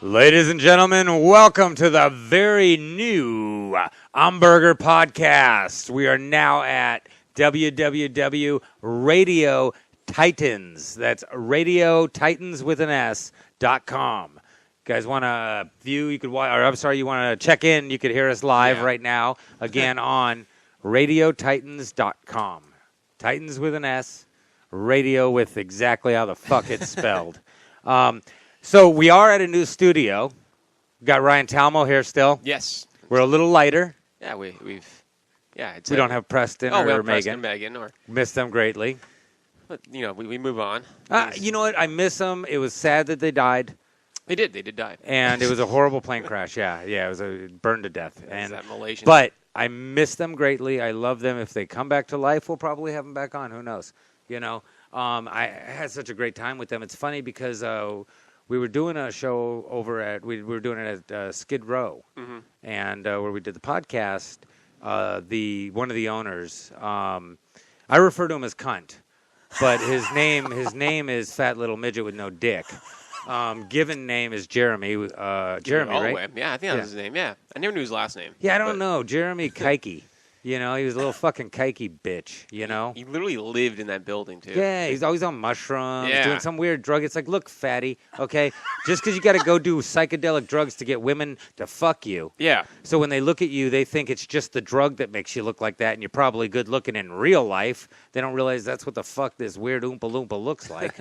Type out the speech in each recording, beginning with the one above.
Ladies and gentlemen, welcome to the very new Umburger Podcast. We are now at www Radio Titans. That's Radio Titans with an S.com. You guys want to view? You could watch, or I'm sorry, you want to check in? You could hear us live right now again on RadioTitans.com. Titans with an S, radio with exactly how the fuck it's spelled. So we are at a new studio. Got Ryan Talmo here still. Yes. We're a little lighter. Yeah, we don't have Preston or Megan. Megan. Megan, or Miss them greatly. but we move on. You know what? I miss them. It was sad that they died. They did die. And it was a horrible plane crash. Yeah, it was burned to death. And that Malaysian. but I miss them greatly. I love them. If they come back to life, we'll probably have them back on. Who knows? I had such a great time with them. It's funny because we were doing a show over at we were doing it at Skid Row, and where we did the podcast. One of the owners, I refer to him as Cunt, but his name is Fat Little Midget with no dick. Given name is Jeremy. Jeremy, right? Yeah, I think that was his name. Yeah, I never knew his last name. Yeah, I don't know. Jeremy Kike. He was a little fucking kikey bitch, He literally lived in that building, too. Yeah, he's always on mushrooms, doing some weird drug. It's like, look, fatty, okay? Just because you got to go do psychedelic drugs to get women to fuck you. Yeah. So when they look at you, they think it's just the drug that makes you look like that, and you're probably good looking in real life. They don't realize that's what the fuck this weird Oompa Loompa looks like.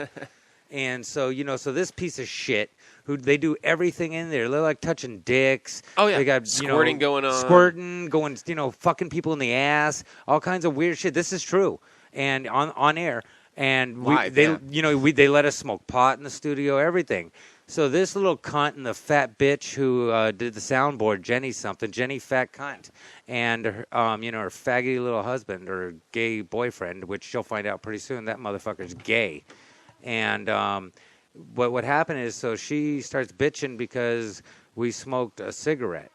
And so, so this piece of shit, who they do everything in there. They're like touching dicks. Oh, yeah. They got, squirting going on. Squirting, going, fucking people in the ass, all kinds of weird shit. This is true. And on air. And they let us smoke pot in the studio, everything. So this little cunt and the fat bitch who did the soundboard, Jenny fat cunt, and her, her faggy little husband or gay boyfriend, which she'll find out pretty soon. That motherfucker's gay. And what happened is, so she starts bitching because we smoked a cigarette.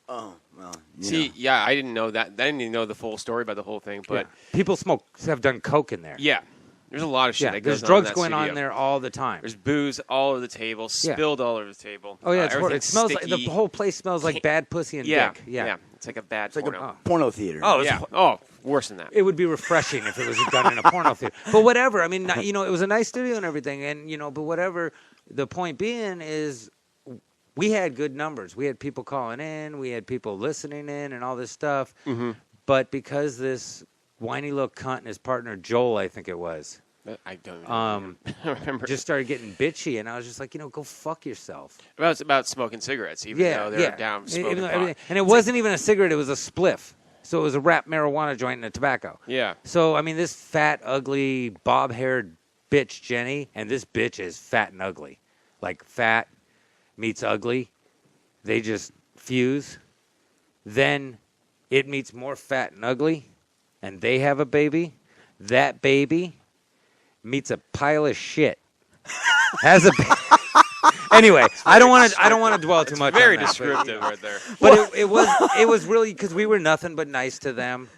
Oh, well. See, I didn't know that. I didn't even know the full story about the whole thing. But people have done coke in there. Yeah. There's a lot of shit that goes on. There's drugs in that going studio. on there all the time. There's booze all over the table, spilled all over the table. Oh, yeah. It smells sticky. like the whole place smells like bad pussy and dick. Yeah. It's like a bad porno. Like a porno theater. Oh, yeah. Worse than that. It would be refreshing if it was done in a porno theater. But whatever. I mean, it was a nice studio and everything. And, but whatever. The point being is we had good numbers. We had people calling in. We had people listening in and all this stuff. Mm-hmm. But because this whiny little cunt and his partner, Joel, I think it was. I don't remember. Just started getting bitchy, and I was just like, go fuck yourself. About smoking cigarettes, even though they're down smoking pot. And it wasn't even a cigarette; it was a spliff. So it was a wrapped marijuana joint and a tobacco. Yeah. So I mean, this fat, ugly, bob-haired bitch Jenny, and this bitch is fat and ugly, like fat meets ugly. They just fuse. Then it meets more fat and ugly, and they have a baby. That baby meets a pile of shit. Has a anyway. I don't want to dwell too much. Very on that, descriptive right there. But it was really because we were nothing but nice to them.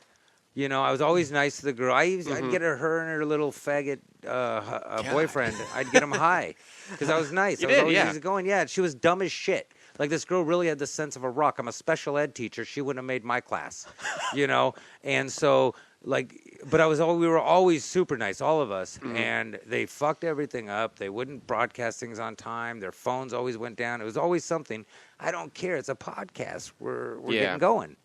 I was always nice to the girl. I'd get her and her little faggot boyfriend. I'd get them high because I was nice. I was always easygoing. Yeah, she was dumb as shit. Like, this girl really had the sense of a rock. I'm a special ed teacher. She wouldn't have made my class, And so, but we were always super nice, all of us. Mm-hmm. And they fucked everything up. They wouldn't broadcast things on time. Their phones always went down. It was always something. I don't care. It's a podcast. We're getting going.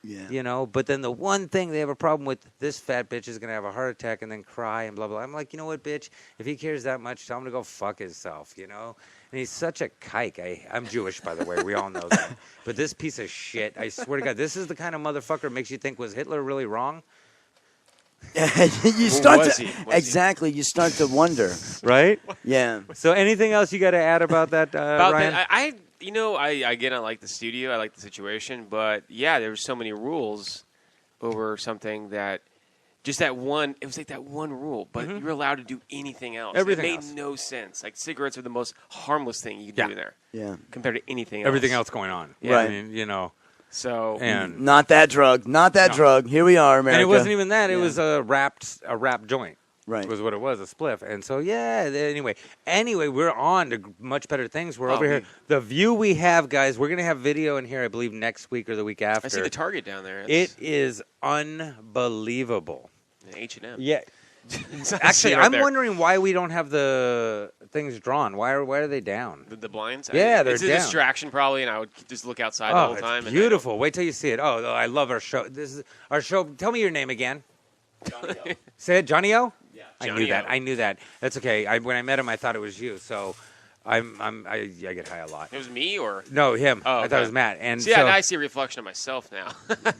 Yeah. But then the one thing they have a problem with, this fat bitch is going to have a heart attack and then cry and blah, blah. I'm like, you know what, bitch? If he cares that much, tell him to go fuck himself, And he's such a kike. I'm Jewish, by the way. We all know that. But this piece of shit, I swear to God, this is the kind of motherfucker makes you think, was Hitler really wrong? You start you start to wonder. Right? Yeah. So anything else you got to add about that, Ryan? I like the studio. I like the situation. But, there were so many rules over something that just that one – it was like that one rule. But you're allowed to do anything else. Everything It made else. no sense. Like, cigarettes are the most harmless thing you can do there. Yeah. Compared to anything else. Everything else going on. Yeah. Right. I mean, So and not that drug. Not that drug. Here we are, America. And it wasn't even that. It was a wrapped joint. Right. Was what it was, a spliff. And so, anyway, we're on to much better things. We're over here. The view we have, guys, we're going to have video in here, I believe, next week or the week after. I see the Target down there. It is unbelievable. H&M. Yeah. Actually, Actually, I'm wondering why we don't have the things drawn. Why are they down? The blinds? Yeah, they're It's a down. distraction probably, and I would just look outside the whole It's time. beautiful. Wait till you see it. Oh, I love our show. This is our show. Tell me your name again. Say it, Johnny O? Yeah. I knew that. That's okay. When I met him, I thought it was you. So I get high a lot. It was me or? No, him. Oh, I thought it was Matt. And see, I see a reflection of myself now.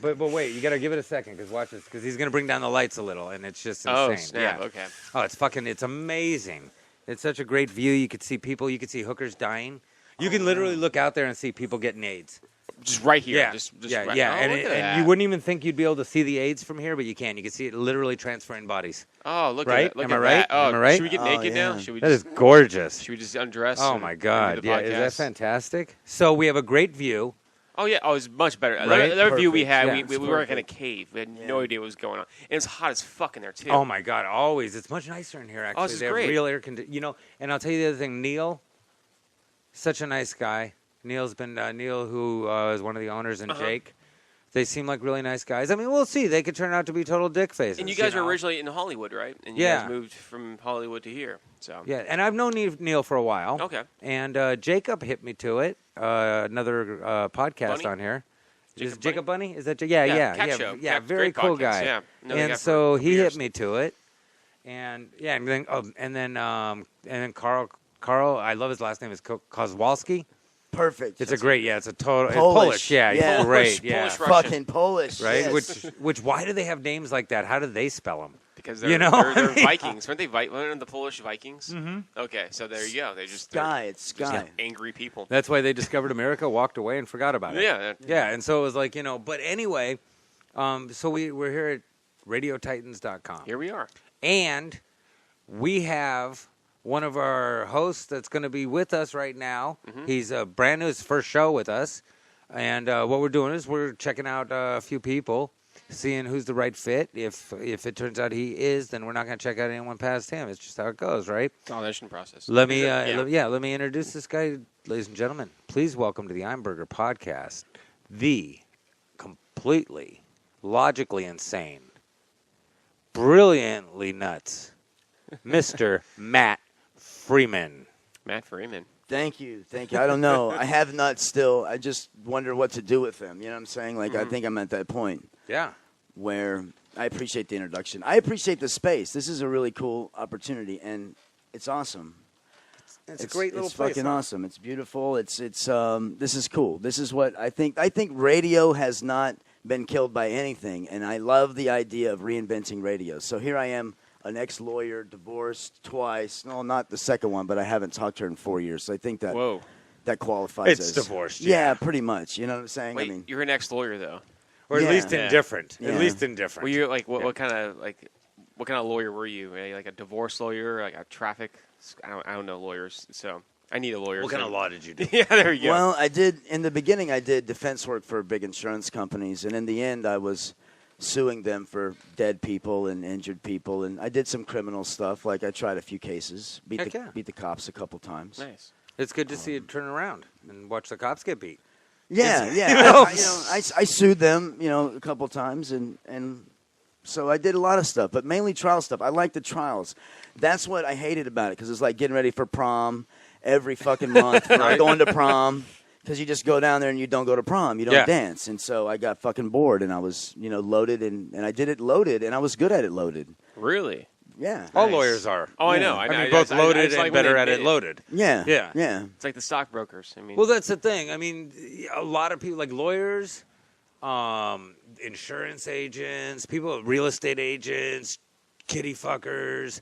but wait, you got to give it a second because watch this because he's going to bring down the lights a little and it's just insane. Oh, snap. Yeah. Okay. Oh, it's amazing. It's such a great view. You could see people. You could see hookers dying. You can literally look out there and see people getting AIDS. Just right here. Yeah, Just yeah, right. yeah. Oh, And, look at and that. you wouldn't even think you'd be able to see the AIDS from here, but you can. You can see it literally transferring bodies. Oh, look Right? at that. Look Am at I right? that. Oh, Am I right? Should we get naked yeah. now? Should we That is just gorgeous. should we just undress? Oh and my do God! the Yeah, is that podcast? fantastic? So we have a great view. Oh yeah. Oh, it's much better. Right? The other view we Perfect. had, Yeah, we it's were like in a perfect. cave. We had no idea what was going on, and it was hot as fuck in there too. Oh my God! Always, it's much nicer in here. Actually, this is they have great. real air conditioning. And I'll tell you the other thing. Neil, such a nice guy. Neil's been Neil, who is one of the owners, and Jake. They seem like really nice guys. I mean, we'll see. They could turn out to be total dick faces. And you guys were know? originally in Hollywood, right? And you Yeah. guys moved from Hollywood to here. So Yeah, and I've known Neil for a while. Okay. And Jacob hit me to it. Another podcast Bunny? on here. Jacob Is Jacob Bunny? Is that? Yeah. Cat Show. Yeah, Cat- very great cool podcast, guy. yeah. Know the guy And for so a couple he years. hit me to it. And then Carl. I love his last name is Kozłowski. Perfect. It's a great. Yeah, it's a total Polish. Yeah, he's Yeah. great. Polish, Yeah. Polish Russian. Fucking Polish. Right, yes. which why do they have names like that? How do they spell them? because You they're, know, they're, I they're mean- Vikings, weren't they? Weren't the Polish Vikings? Mm-hmm. Okay, so there you go. They're Sky. It's just Sky. angry people. That's why they discovered America, walked away, and forgot about it. Yeah. Yeah, and so it was like, but anyway, so we're here at RadioTitans.com. Here we are. And we have one of our hosts that's going to be with us right now. Mm-hmm. He's brand new, his first show with us. And what we're doing is we're checking out a few people, seeing who's the right fit. If it turns out he is, then we're not going to check out anyone past him. It's just how it goes, right? It's an audition process. Let me, Yeah. let me introduce this guy, ladies and gentlemen. Please welcome to the Einberger Podcast, the completely, logically insane, brilliantly nuts, Mr. Matt Freeman. Matt Freeman. Thank you. I don't know. I have nuts still. I just wonder what to do with them. You know what I'm saying? Like, I think I'm at that point Yeah. where I appreciate the introduction. I appreciate the space. This is a really cool opportunity, and it's awesome. It's a great little It's place. fucking huh? awesome. It's beautiful. This is cool. This is what I think. I think radio has not been killed by anything, and I love the idea of reinventing radio. So here I am, an ex-lawyer, divorced twice. No, not the second one, but I haven't talked to her in 4 years. So I think that Whoa. that qualifies It's as divorced, Yeah, yeah. pretty much. You know what I'm saying? Wait, I mean, you're an ex-lawyer though. Or at Yeah. least Yeah. indifferent. Yeah. At least indifferent. Were you like what kind of lawyer were you? Like a divorce lawyer, like a traffic? I don't know lawyers, so I need a lawyer. What kind of law did you do? Yeah, there you go. well, I did in the beginning. I did defense work for big insurance companies, and in the end, I was suing them for dead people and injured people, and I did some criminal stuff. Like I tried a few cases, beat Heck yeah. the cops a couple times. Nice. It's good to see it turn around and watch the cops get beat. Yeah, yeah. I sued them, a couple times, and so I did a lot of stuff, but mainly trial stuff. I like the trials. That's what I hated about it because it's like getting ready for prom every fucking month. Or going to prom because you just go down there and you don't go to prom, you don't Yeah. dance, and so I got fucking bored, and I was loaded, and I did it loaded, and I was good at it loaded. Really? Yeah. All Nice. lawyers are. Oh, I Yeah. know. I know. mean, both I loaded just like and when better they at it admit loaded. Yeah. Yeah. Yeah. It's like the stockbrokers. I mean, Well, that's the thing. I mean, a lot of people, like lawyers, insurance agents, people, real estate agents, kitty fuckers,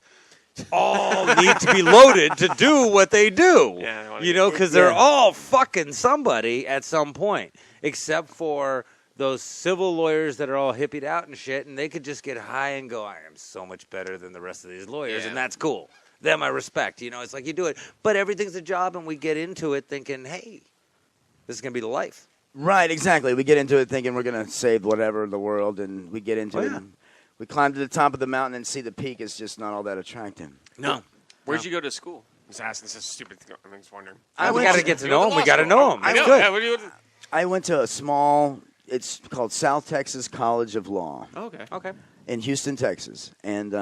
all need to be loaded to do what they do. Yeah, I wanna Because they're Yeah. all fucking somebody at some point, except for those civil lawyers that are all hippied out and shit, and they could just get high and go, I am so much better than the rest of these lawyers, Yeah. and that's cool. Them I respect. It's like you do it. But everything's a job, and we get into it thinking, hey, this is going to be the life. Right, exactly. We get into it thinking we're going to save whatever the world, and we get into Oh, it. yeah. And we climb to the top of the mountain and see the peak is just not all that attractive. No. Where'd you go to school? I'm just asking. This is a stupid thing. I'm just wondering. We got to get to know him. We got to know him. I That's know. good. Yeah, what do you? I went to a small. It's called South Texas College of Law Oh, okay. Okay. in Houston, Texas, and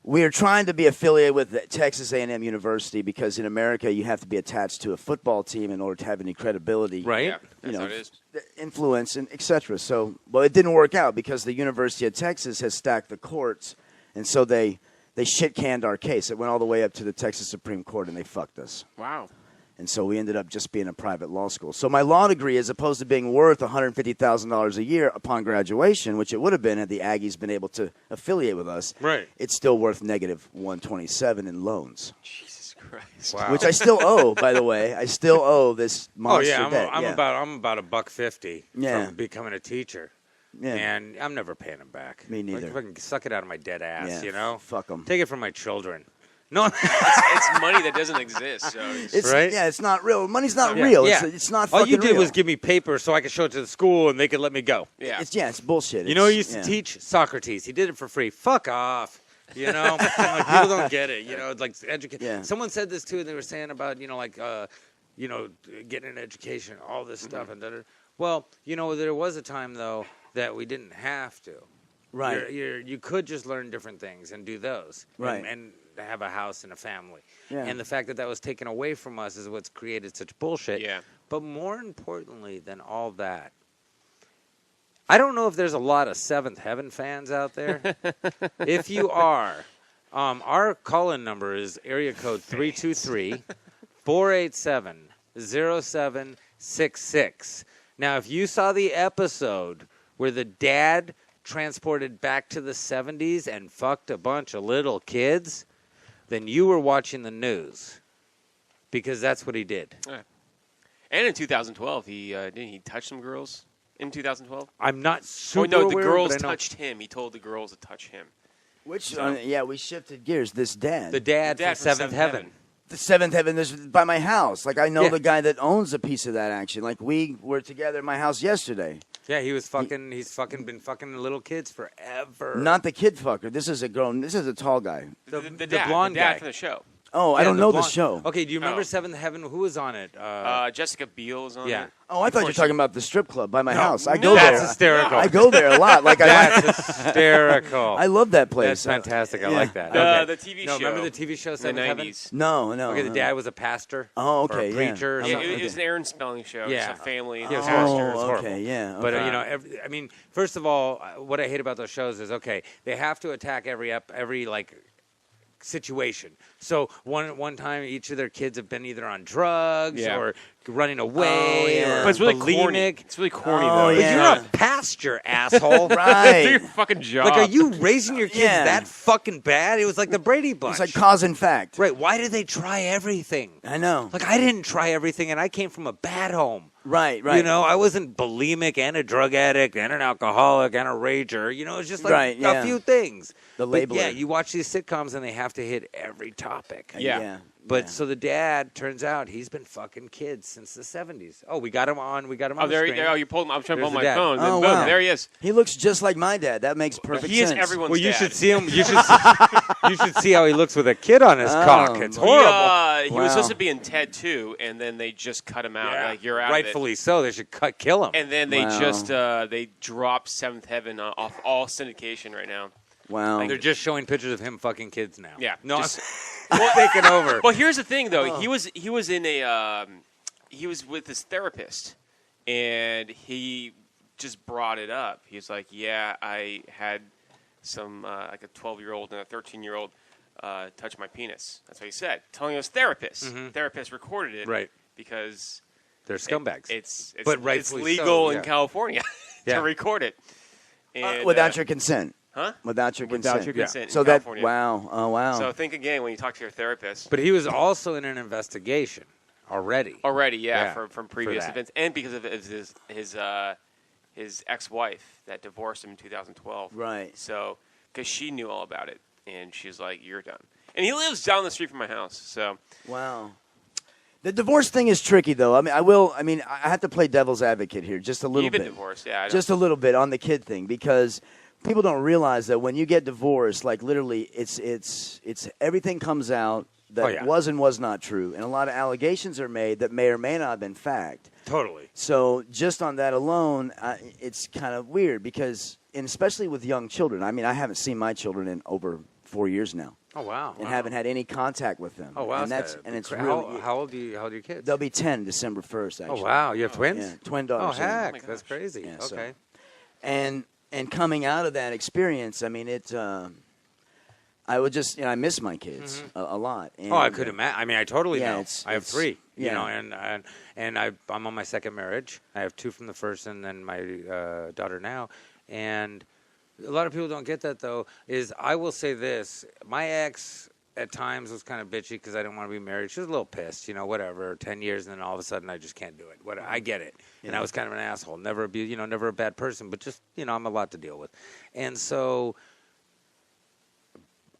we are trying to be affiliated with the Texas A&M University because in America you have to be attached to a football team in order to have any credibility, Right. Yeah, that's how it is. influence, and etc. So, well, it didn't work out because the University of Texas has stacked the courts, and so they shit canned our case. It went all the way up to the Texas Supreme Court, and they fucked us. Wow. And so we ended up just being a private law school. So my law degree, as opposed to being worth $150,000 a year upon graduation, which it would have been had the Aggies been able to affiliate with us, Right. it's still worth negative $127 in loans, Jesus Christ. Wow. which I still owe, by the way. I still owe this Oh monster yeah, debt. I'm about $150 Yeah. from becoming a teacher, Yeah. and I'm never paying him back. Me neither. Like, fucking suck it out of my dead ass, Yeah, you know. fuck 'em. Take it from my children. No. It's money that doesn't exist. So It's, Right? Yeah, it's not real. Money's not Yeah. real. Yeah. It's not All fucking you did real. was give me paper so I could show it to the school and they could let me go. yeah. It's bullshit. You know who It's- used to yeah. teach? Socrates. He did it for free. Fuck off. You know, like, people don't get it. You know, it's like educate. Yeah. Someone said this too. They were saying about getting an education, all this stuff, and well, there was a time though that we didn't have to. Right. You could just learn different things and do those. Right. And have a house and a family. Yeah. And the fact that was taken away from us is what's created such bullshit. Yeah. But more importantly than all that, I don't know if there's a lot of Seventh Heaven fans out there. If you are, our call-in number is area code 323-487-0766. Now, if you saw the episode where the dad transported back to the 70s and fucked a bunch of little kids, then you were watching the news, because that's what he did. And in 2012, didn't he touch some girls in 2012? I'm not super No, the aware, girls but I know. touched him. He told the girls to touch him. Which, we shifted gears. This dad. The dad, The dad from from Seventh Seventh Heaven. Heaven. The Seventh Heaven is by my house. Like, I know Yeah. the guy that owns a piece of that action. Like, we were together in my house yesterday. Yeah, he's been fucking little kids forever. Not the kid fucker. This is a tall guy. the dad, blonde the dad guy. from the show. Oh, I Yeah, don't know the blonde- show. Okay, do you remember Oh. Seventh Heaven? Who was on it? Jessica Biel is on yeah. it. Oh, I thought you were talking about the strip club by my house. I no. go there. That's hysterical. I go there a lot. Like, That's hysterical. I love that place. That's fantastic. I Yeah. like that. The Okay. TV No, show. remember the TV show in the Seventh Heaven? 90s. No. Okay, the no. dad was a pastor. Oh, or okay, a yeah. preacher. or Yeah, something. it was an Aaron Spelling show. Yeah. It's a family. Yeah, it was disaster. horrible. It was Oh, horrible. okay, yeah. But okay. first of all, what I hate about those shows is they have to attack every situation. So one time, each of their kids have been either on drugs Yeah. or running away yeah. or But it's really bulimic. corny. It's really corny, Oh, though. But yeah. you're not a pastor, asshole. Do your right. fucking job. Like, are you raising your kids Yeah. that fucking bad? It was like the Brady Bunch. It's like cause and fact. Right? Why did they try everything? I know. Like, I didn't try everything, and I came from a bad home. Right. You know, I wasn't bulimic and a drug addict and an alcoholic and a rager. You know, it's just like Right, yeah. a few things. The But labeler. yeah, you watch these sitcoms and they have to hit every topic. Yeah. But yeah. so the dad, turns out, he's been fucking kids since the 70s. Oh, we got him on. Oh, the there screen. you pulled him. I'm trying to There's pull the my dad. phone. Then Oh, boom, wow. there he is. He looks just like my dad. That makes perfect He is sense. everyone's Well, you dad. should see him. You should see how he looks with a kid on his cock. It's He, horrible. He Wow. was supposed to be in Ted 2, and then they just cut him out. Like, you're out Rightfully so. They should kill him. of it. And then they Wow. just they dropped Seventh Heaven off all syndication right now. Wow. They're just showing pictures of him fucking kids now. Yeah, No, just- I'm taking over. Well, here's the thing, though. Oh. He was in a he was with his therapist, and he just brought it up. He was like, "Yeah, I had some like a 12-year-old and a 13-year-old touch my penis." That's what he said, telling his therapist. Mhm. Therapist recorded it, Right. because They're scumbags. it's But rightfully legal so, in yeah. California Yeah. to record it. And, without your consent. huh? Without your Without consent. your Yeah. consent. So in that California. wow. Oh wow. So think again when you talk to your therapist. But he was also in an investigation already. Already, Yeah, from previous that. events, and because of his ex-wife that divorced him in 2012. right. So, because she knew all about it, and she's like, "You're done." And he lives down the street from my house. So, Wow. The divorce thing is tricky, though. I have to play devil's advocate here just a little you've been bit. divorced, yeah. I know. Just a little bit on the kid thing because people don't realize that when you get divorced, like literally, it's everything comes out that was and was not true, and a lot of allegations are made that may or may not have been fact. Totally. So just on that alone, it's kind of weird because, and especially with young children. I mean, I haven't seen my children in over 4 years now. Oh wow. And haven't had any contact with them. Oh wow. And it's how, really. how old are your kids? They'll be 10 December 1st. Actually. Oh wow. You have twins? Yeah, twin Oh daughters. heck, my that's gosh. crazy. Yeah, so- Okay. And coming out of that experience, I mean, I would just, I miss my kids a lot. And, Oh, I could imagine. I mean, I totally yeah, know. I have 3. You yeah. know, and I'm on my second marriage. I have 2 from the first, and then my daughter now. And a lot of people don't get that though. Is I will say this: my ex at times was kind of bitchy because I didn't want to be married. She was a little pissed, whatever. 10 years, and then all of a sudden, I just can't do it. I get it, and I was kind of an asshole. Never never a bad person, but just I'm a lot to deal with, and so.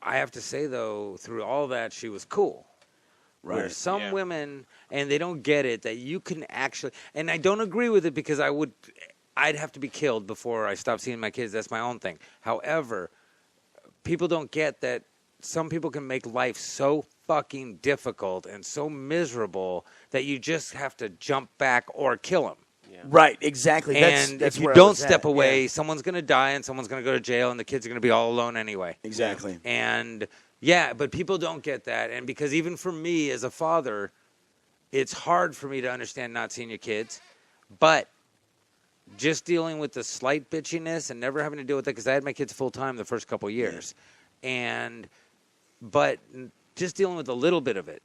I have to say, though, through all that, she was cool. Right. Where some Yeah. women, and they don't get it, that you can actually, and I don't agree with it because I'd have to be killed before I stop seeing my kids. That's my own thing. However, people don't get that some people can make life so fucking difficult and so miserable that you just have to jump back or kill them. Right, exactly. And that's if you where I don't was step at. away, Yeah, someone's going to die and someone's going to go to jail and the kids are going to be all alone anyway. exactly. And yeah, but people don't get that. And because even for me as a father, it's hard for me to understand not seeing your kids. But just dealing with the slight bitchiness and never having to deal with it, because I had my kids full time the first couple of years. But just dealing with a little bit of it,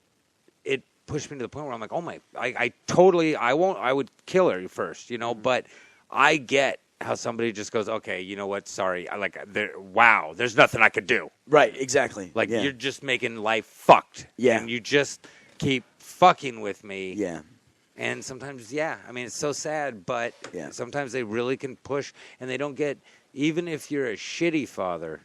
it pushed me to the point where I'm like, oh my, I would kill her first, but I get how somebody just goes, okay, you know what, sorry, there's nothing I could do. Right, exactly. Like, yeah. you're just making life fucked. Yeah. And you just keep fucking with me. Yeah. And sometimes, I mean, it's so sad, but Yeah. sometimes they really can push, and they don't get, even if you're a shitty father,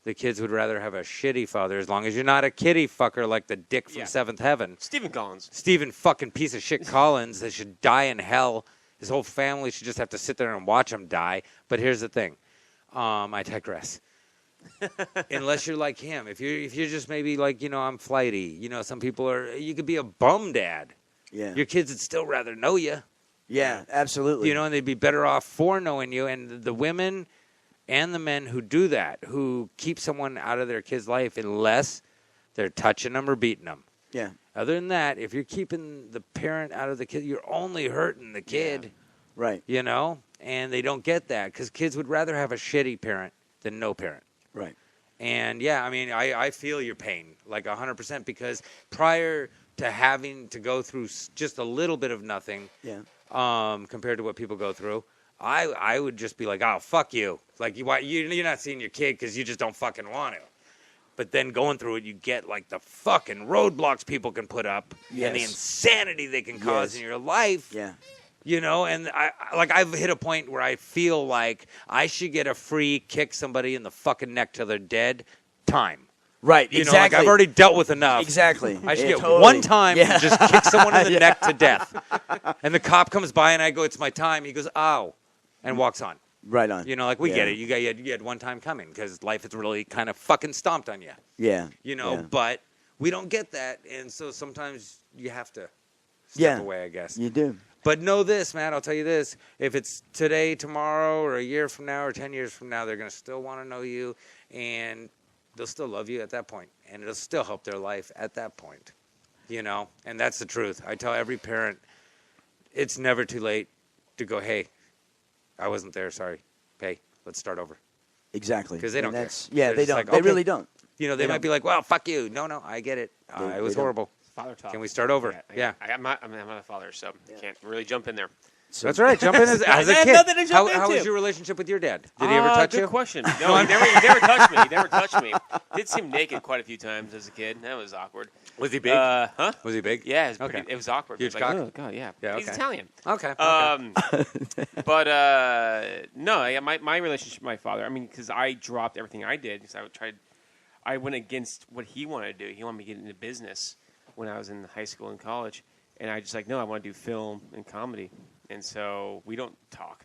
the kids would rather have a shitty father as long as you're not a kitty fucker like the dick from Yeah. Seventh Heaven. Stephen Collins. Stephen fucking piece of shit Collins that should die in hell. His whole family should just have to sit there and watch him die. But here's the thing. I digress. Unless you're like him. If you're just maybe like, I'm flighty. Some people you could be a bum dad. Yeah. Your kids would still rather know you. Yeah, absolutely. And they'd be better off for knowing you. And the women and the men who do that, who keep someone out of their kid's life unless they're touching them or beating them. Yeah. Other than that, if you're keeping the parent out of the kid, you're only hurting the kid, Right. And they don't get that because kids would rather have a shitty parent than no parent. Right. And, I mean, I feel your pain, like 100%, because prior to having to go through just a little bit of nothing compared to what people go through, I would just be like, oh, fuck you. Like, you're not seeing your kid because you just don't fucking want to. But then going through it, you get, like, the fucking roadblocks people can put up and the insanity they can cause in your life. Yeah. And I've hit a point where I feel like I should get a free kick somebody in the fucking neck till they're dead time. Right, Like, exactly. I've already dealt with enough. Exactly. I should Yeah, get totally. one time Yeah. to just kick someone in the neck to death. And the cop comes by and I go, it's my time. He goes, ow, and walks on. Right on. Like, we get it. You had one time coming because life is really kind of fucking stomped on you. Yeah. But we don't get that. And so sometimes you have to step away, I guess. You do. But know this, man, I'll tell you this. If it's today, tomorrow, or a year from now, or 10 years from now, they're going to still want to know you, and they'll still love you at that point, and it'll still help their life at that point, And that's the truth. I tell every parent, it's never too late to go, hey, I wasn't there, sorry. Hey, let's start over. Exactly. Because they don't care. Yeah, They're they just don't. like, They okay. really don't. They might be like, well, fuck you. No, I get it. They It was don't. horrible. Father talk. Can we start over? Yeah. I'm not a father, so I can't really jump in there. So, That's right. Jump in as a I had kid. nothing to jump How was into. your relationship with your dad? Did he ever touch good you? question. No, he never touched me. He never touched me. Did see him naked quite a few times as a kid. That was awkward. Was he big? Huh? Was he big? Yeah, it was, Okay. it was awkward. Huge It was like, cock? oh, God, yeah. Yeah, He's okay. Italian. Okay. But no, my relationship with my father. I mean, because I dropped everything I did because I went against what he wanted to do. He wanted me to get into business when I was in high school and college, and I just like, no, I want to do film and comedy, and so we don't talk.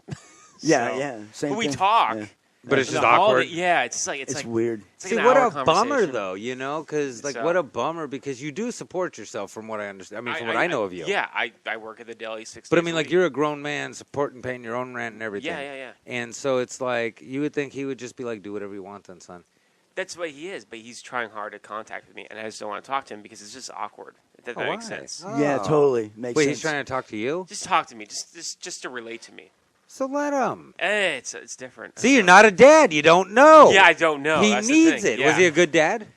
Yeah, So- yeah. Same but we thing. talk. Yeah. But it's The just holiday- awkward. Yeah, it's like It's weird. It's like See, an what hour a bummer, conversation. though, you know? Because, like, So- what a bummer, because you do support yourself from what I understand. I mean, from what I know of you. Yeah, I work at the deli 6 But, I days mean, a like, week. you're a grown man supporting, paying your own rent and everything. Yeah. And so it's like, you would think he would just be like, do whatever you want then, son. That's what he is, but he's trying hard to contact with me, and I just don't want to talk to him because it's just awkward. It doesn't make why? sense. Yeah, Oh. totally. Makes Wait, sense. he's trying to talk to you? Just talk to me, just to relate to me. So let him. It's different. See, you're not a dad. You don't know. Yeah, I don't know. He That's the needs thing. it. Was Yeah. he a good dad?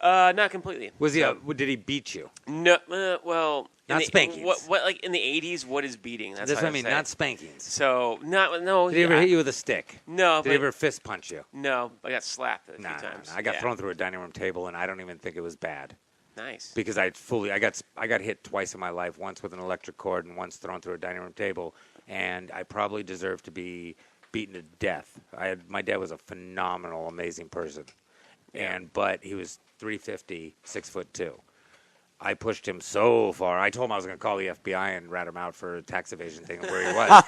Not completely. Was he? So- Did he beat you? No, well, Not spankings. What like in the 80s? What is beating? That's how what I mean. say Not it. spankings. So no. Did he ever hit you with a stick? No, Did he but ever fist punch you? no. I got slapped a few Nah, times. I got Yeah. thrown through a dining room table, and I don't even think it was bad Nice. because I got hit twice in my life. Once with an electric cord, and once thrown through a dining room table. And I probably deserved to be beaten to death. My dad was a phenomenal, amazing person, Yeah. but he was 350, 6'2". I pushed him so far. I told him I was going to call the FBI and rat him out for a tax evasion thing of where he was.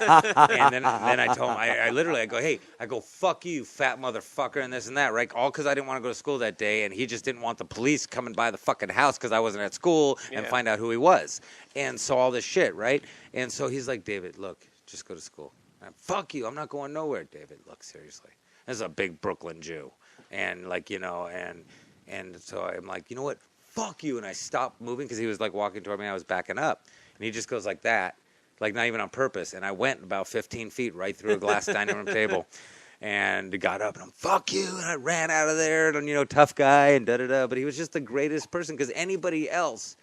And then I told him, I go, hey, fuck you, fat motherfucker, and this and that, right? All because I didn't want to go to school that day, and he just didn't want the police coming by the fucking house because I wasn't at school and Yeah. find out who he was. And so all this shit, right? And so he's like, David, look, just go to school. And fuck you, I'm not going nowhere, David. Look, seriously. This is a big Brooklyn Jew. And like, you know, and so I'm like, you know what? Fuck you. And I stopped moving because he was like walking toward me. I was backing up. And he just goes like that, like not even on purpose. And I went about 15 feet right through a glass dining room table and got up and I'm, fuck you. And I ran out of there and, you know, tough guy and da-da-da. But he was just the greatest person because anybody else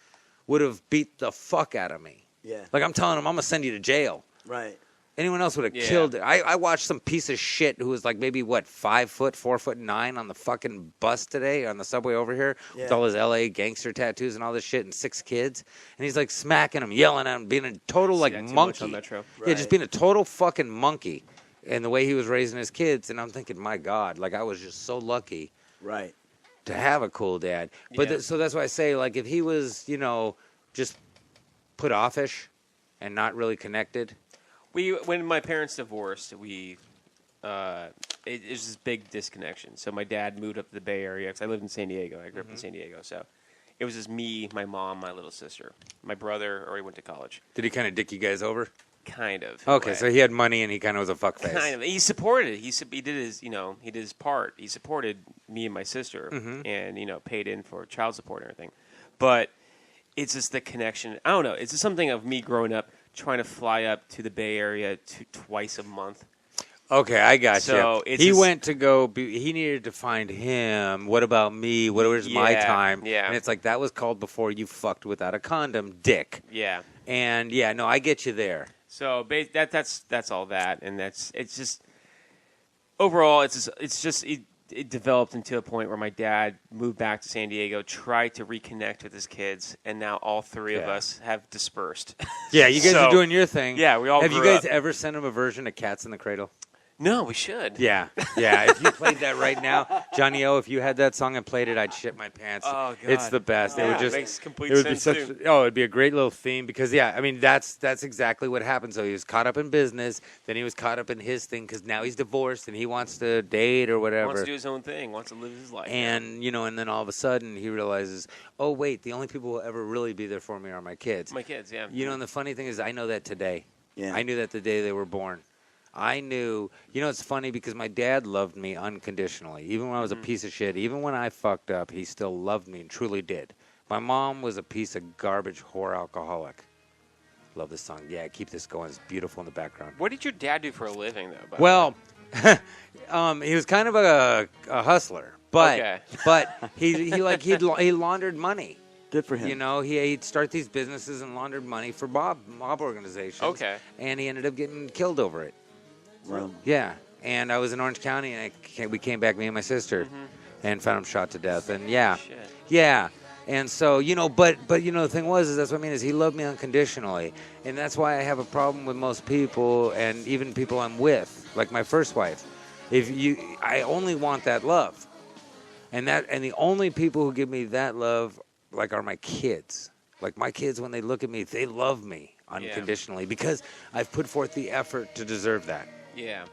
would have beat the fuck out of me. Yeah. Like I'm telling him, I'm going to send you to jail. Right. Anyone else would have Yeah. killed it. I watched some piece of shit who was like maybe, 4'9" on the fucking bus today on the subway over here with Yeah. all his LA gangster tattoos and all this shit and 6 kids. And he's like smacking him, yelling at him, being a total like that too much monkey. on Metro. Yeah, just Right. being a total fucking monkey in the way he was raising his kids. And I'm thinking, my God, like I was just so lucky Right. to have a cool dad. But Yeah. so that's why I say, like, if he was, you know, just put offish and not really connected. When my parents divorced, it was this big disconnection. So my dad moved up to the Bay Area because I lived in San Diego. I grew up in San Diego, so it was just me, my mom, my little sister. My brother already went to college. Did he kind of dick you guys over? Kind of. in a Okay, way. so he had money and he kind of was a fuckface. Kind of. He supported it. He did his, he did his part. He supported me and my sister, and paid in for child support and everything. But it's just the connection. I don't know. It's just something of me growing up trying to fly up to the Bay Area twice a month. Okay, I got So you. it's He just- went to go. He needed to find him. What about me? Where's my Yeah, time? yeah. And it's like that was called before you fucked without a condom, dick. Yeah. And yeah, no, I get you there. So that's all that, and it's just overall it developed into a point where my dad moved back to San Diego, tried to reconnect with his kids, and now all three of Yeah. us have dispersed. Yeah, you guys So, are doing your thing. yeah, we all Have you grew guys up. ever sent him a version of Cats in the Cradle? No, we should. Yeah, yeah. If you played that right now, Johnny O, if you had that song and played it, I'd shit my pants. Oh, God. It's the best. It Yeah, would it just makes complete it would be sense, such. too. Oh, it'd be a great little theme because I mean that's exactly what happened. So he was caught up in business, then he was caught up in his thing because now he's divorced and he wants to date or whatever. Wants to do his own thing. Wants to live his life. and and then all of a sudden he realizes, oh wait, the only people who will ever really be there for me are my kids. My kids, yeah. And the funny thing is, I know that today. Yeah. I knew that the day they were born. I knew, it's funny because my dad loved me unconditionally. Even when I was a piece of shit, even when I fucked up, he still loved me and truly did. My mom was a piece of garbage whore alcoholic. Love this song. Yeah, keep this going. It's beautiful in the background. What did your dad do for a living, though? by the Well, he was kind of a hustler, but Okay. but he laundered money. Good for him. He'd start these businesses and laundered money for mob organizations. Okay. And he ended up getting killed over it. Well, Yeah. And I was in Orange County, and we came back, me and my sister, and found him shot to death. And yeah, Shit. yeah. And so, but the thing is that's what I mean is he loved me unconditionally. And that's why I have a problem with most people and even people I'm with, like my first wife. I only want that love. And the only people who give me that love are my kids. Like my kids, when they look at me, they love me unconditionally because I've put forth the effort to deserve that. Yeah.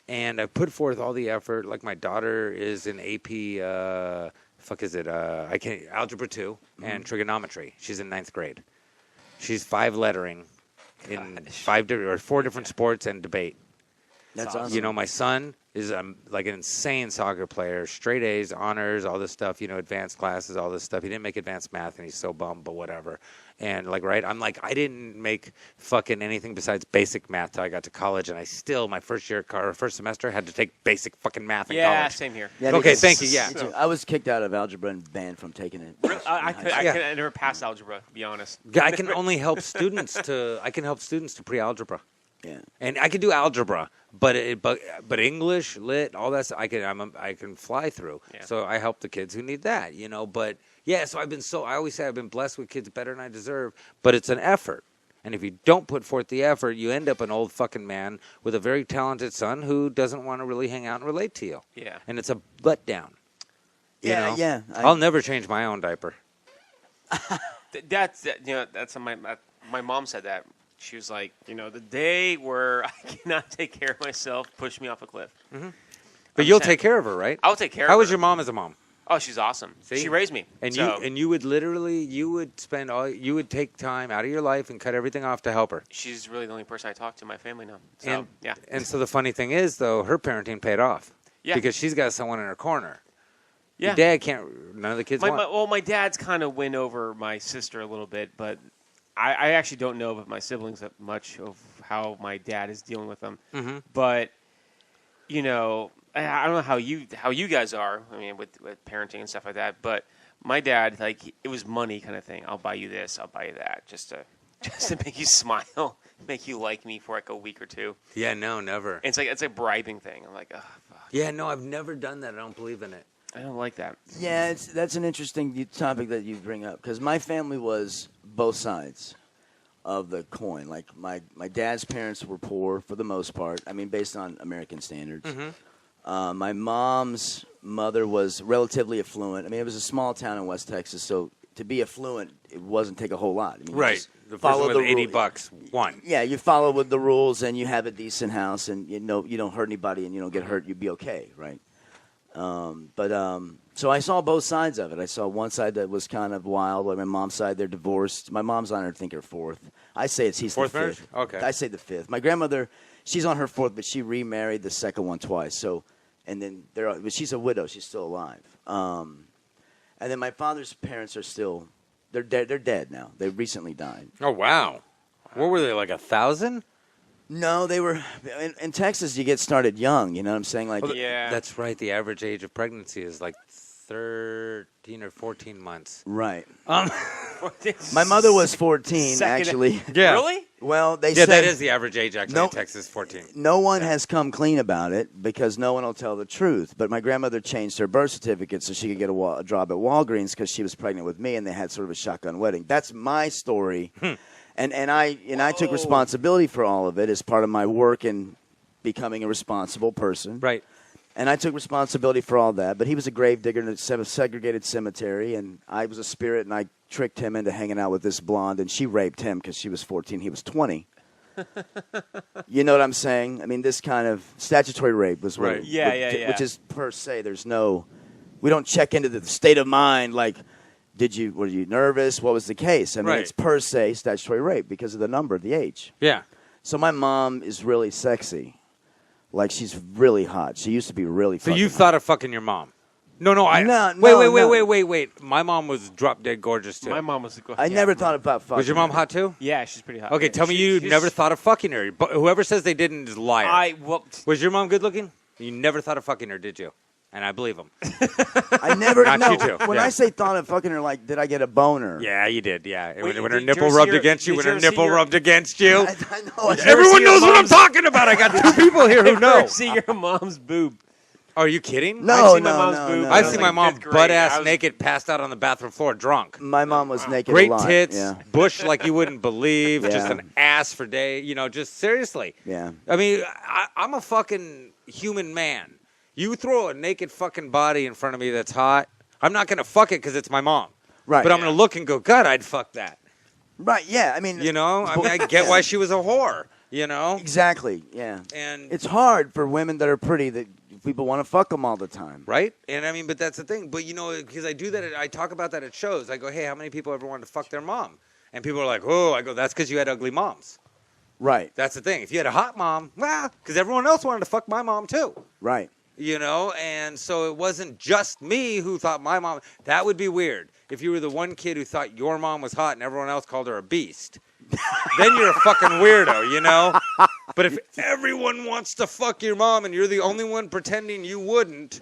and I put forth all the effort. Like my daughter is in AP, Algebra 2 and trigonometry. She's in 9th grade. She's 5 lettering in 4 different sports and debate. That's awesome. You know, my son is like an insane soccer player, straight A's, honors, all this stuff, you know, advanced classes, all this stuff. He didn't make advanced math, and he's so bummed, but whatever. And, like, right, I'm like, I didn't make fucking anything besides basic math till I got to college, and I still, my first semester, had to take basic fucking math in Yeah, college. same here. Yeah, Okay, because- thank you, yeah. Me too. I was kicked out of algebra and banned from taking it. I never passed algebra, to be honest. I can only help students to pre-algebra. Yeah. And I can do algebra, but English, lit, all that stuff, I can fly through. Yeah. So I help the kids who need that, you know. But yeah, so I always say I've been blessed with kids better than I deserve. But it's an effort, and if you don't put forth the effort, you end up an old fucking man with a very talented son who doesn't want to really hang out and relate to you. Yeah. And it's a letdown. You Yeah, know? yeah. I'll never change my own diaper. That's my mom said that. She was like, the day where I cannot take care of myself, push me off a cliff. But you'll take care of her, right? I'll take care of her. How was your mom as a mom? Oh, she's awesome. See? She raised me. And so you would take time out of your life and cut everything off to help her. she's really the only person I talk to in my family now. So, yeah. And so the funny thing is, though, her parenting paid off. Yeah. Because she's got someone in her corner. Yeah. Your dad can't. None of the kids want. My dad's kind of win over my sister a little bit, but I actually don't know of my siblings that much of how my dad is dealing with them. Mm-hmm. But I don't know how you guys are. I mean, with parenting and stuff like that. But my dad, like, it was money kind of thing. I'll buy you this. I'll buy you that, just to make you smile, make you like me for like a week or two. Yeah, no, never. And it's a bribing thing. I'm like, oh, fuck. Yeah, no, I've never done that. I don't believe in it. I don't like that. Yeah, that's an interesting topic that you bring up because my family was both sides of the coin. Like my dad's parents were poor for the most part. I mean, based on American standards. Mm-hmm. My mom's mother was relatively affluent. I mean, it was a small town in West Texas, so to be affluent, it wasn't take a whole lot. I mean, you Right. just The follow person with the $80 won. Yeah, you follow with the rules, and you have a decent house, and you don't hurt anybody, and you don't get hurt. You'd be okay, right? So I saw both sides of it. I saw one side that was kind of wild. Like my mom's side, they're divorced. My mom's on her, I think, her 4th. I say he's Fourth the marriage? 5th. Okay. I say the 5th. My grandmother, she's on her 4th, but she remarried the second one twice. So, and then but she's a widow. She's still alive. And then my father's parents are still, they're dead. They're dead now. They recently died. Oh, wow. What were they, like 1,000? No, they were in Texas. You get started young. You know what I'm saying? Like, Yeah. That's right. The average age of pregnancy is like 13 or 14 months. right. My mother was 14, Second- actually. Yeah. Really? Well, they Yeah, said that is the average age, actually, No. in Texas, 14. no one has come clean about it because no one will tell the truth. But my grandmother changed her birth certificate so she could get a job at Walgreens because she was pregnant with me, and they had sort of a shotgun wedding. That's my story, and I took responsibility for all of it as part of my work in becoming a responsible person. Right. And I took responsibility for all that. But he was a grave digger in a segregated cemetery, and I was a spirit, and I tricked him into hanging out with this blonde, and she raped him because she was 14, he was 20. You know what I'm saying? I mean, this kind of statutory rape was what Right. Yeah. which is per se. We don't check into the state of mind like, were you nervous? What was the case? I mean, Right. it's per se statutory rape because of the number, the age. Yeah. So my mom is really sexy. Like, she's really hot. She used to be really So fucking you thought of fucking your mom? No, No, wait. no. My mom was drop dead gorgeous too. My mom was. I never thought about fucking. Was your mom her. hot too? Yeah, she's pretty hot. Okay, tell me you She's- never thought of fucking her. But whoever says they didn't is a liar. Was your mom good looking? You never thought of fucking her, did you? And I believe him. I never. Not no, you two, when yeah. I say thought of fucking her, like, did I get a boner? Yeah, you did. Yeah, Wait, when her did nipple you rubbed see her- against you. did When you her ever see nipple your- rubbed against you. I know. Everyone see your knows what I'm mom's- talking about. I got two people here who know. See your mom's boob. Are you kidding? No, I've seen my no, mom's no, boob. no. I I've was seen like my mom fifth grade. butt ass I was- naked, passed out on the bathroom floor, drunk. My mom was naked Great a lot. tits, Yeah. bush like you wouldn't believe, Yeah. just an ass for day. You know, just seriously. Yeah. I mean, I'm a fucking human man. You throw a naked fucking body in front of me that's hot, I'm not going to fuck it because it's my mom. Right. But I'm going to look and go, God, I'd fuck that. Right. Yeah. I mean, You know? I mean, I get why she was a whore. You know? Exactly. Yeah. And It's hard for women that are pretty that people want to fuck them all the time. right? And I mean, but that's the thing. But you know, because I do that, I talk about that at shows. I go, hey, how many people ever wanted to fuck their mom? And people are like, oh, I go, that's because you had ugly moms. Right. That's the thing. If you had a hot mom, well, because everyone else wanted to fuck my mom too. Right. You know, and so it wasn't just me who thought my mom. That would be weird if you were the one kid who thought your mom was hot and everyone else called her a beast. Then you're a fucking weirdo, you know? But if everyone wants to fuck your mom and you're the only one pretending you wouldn't,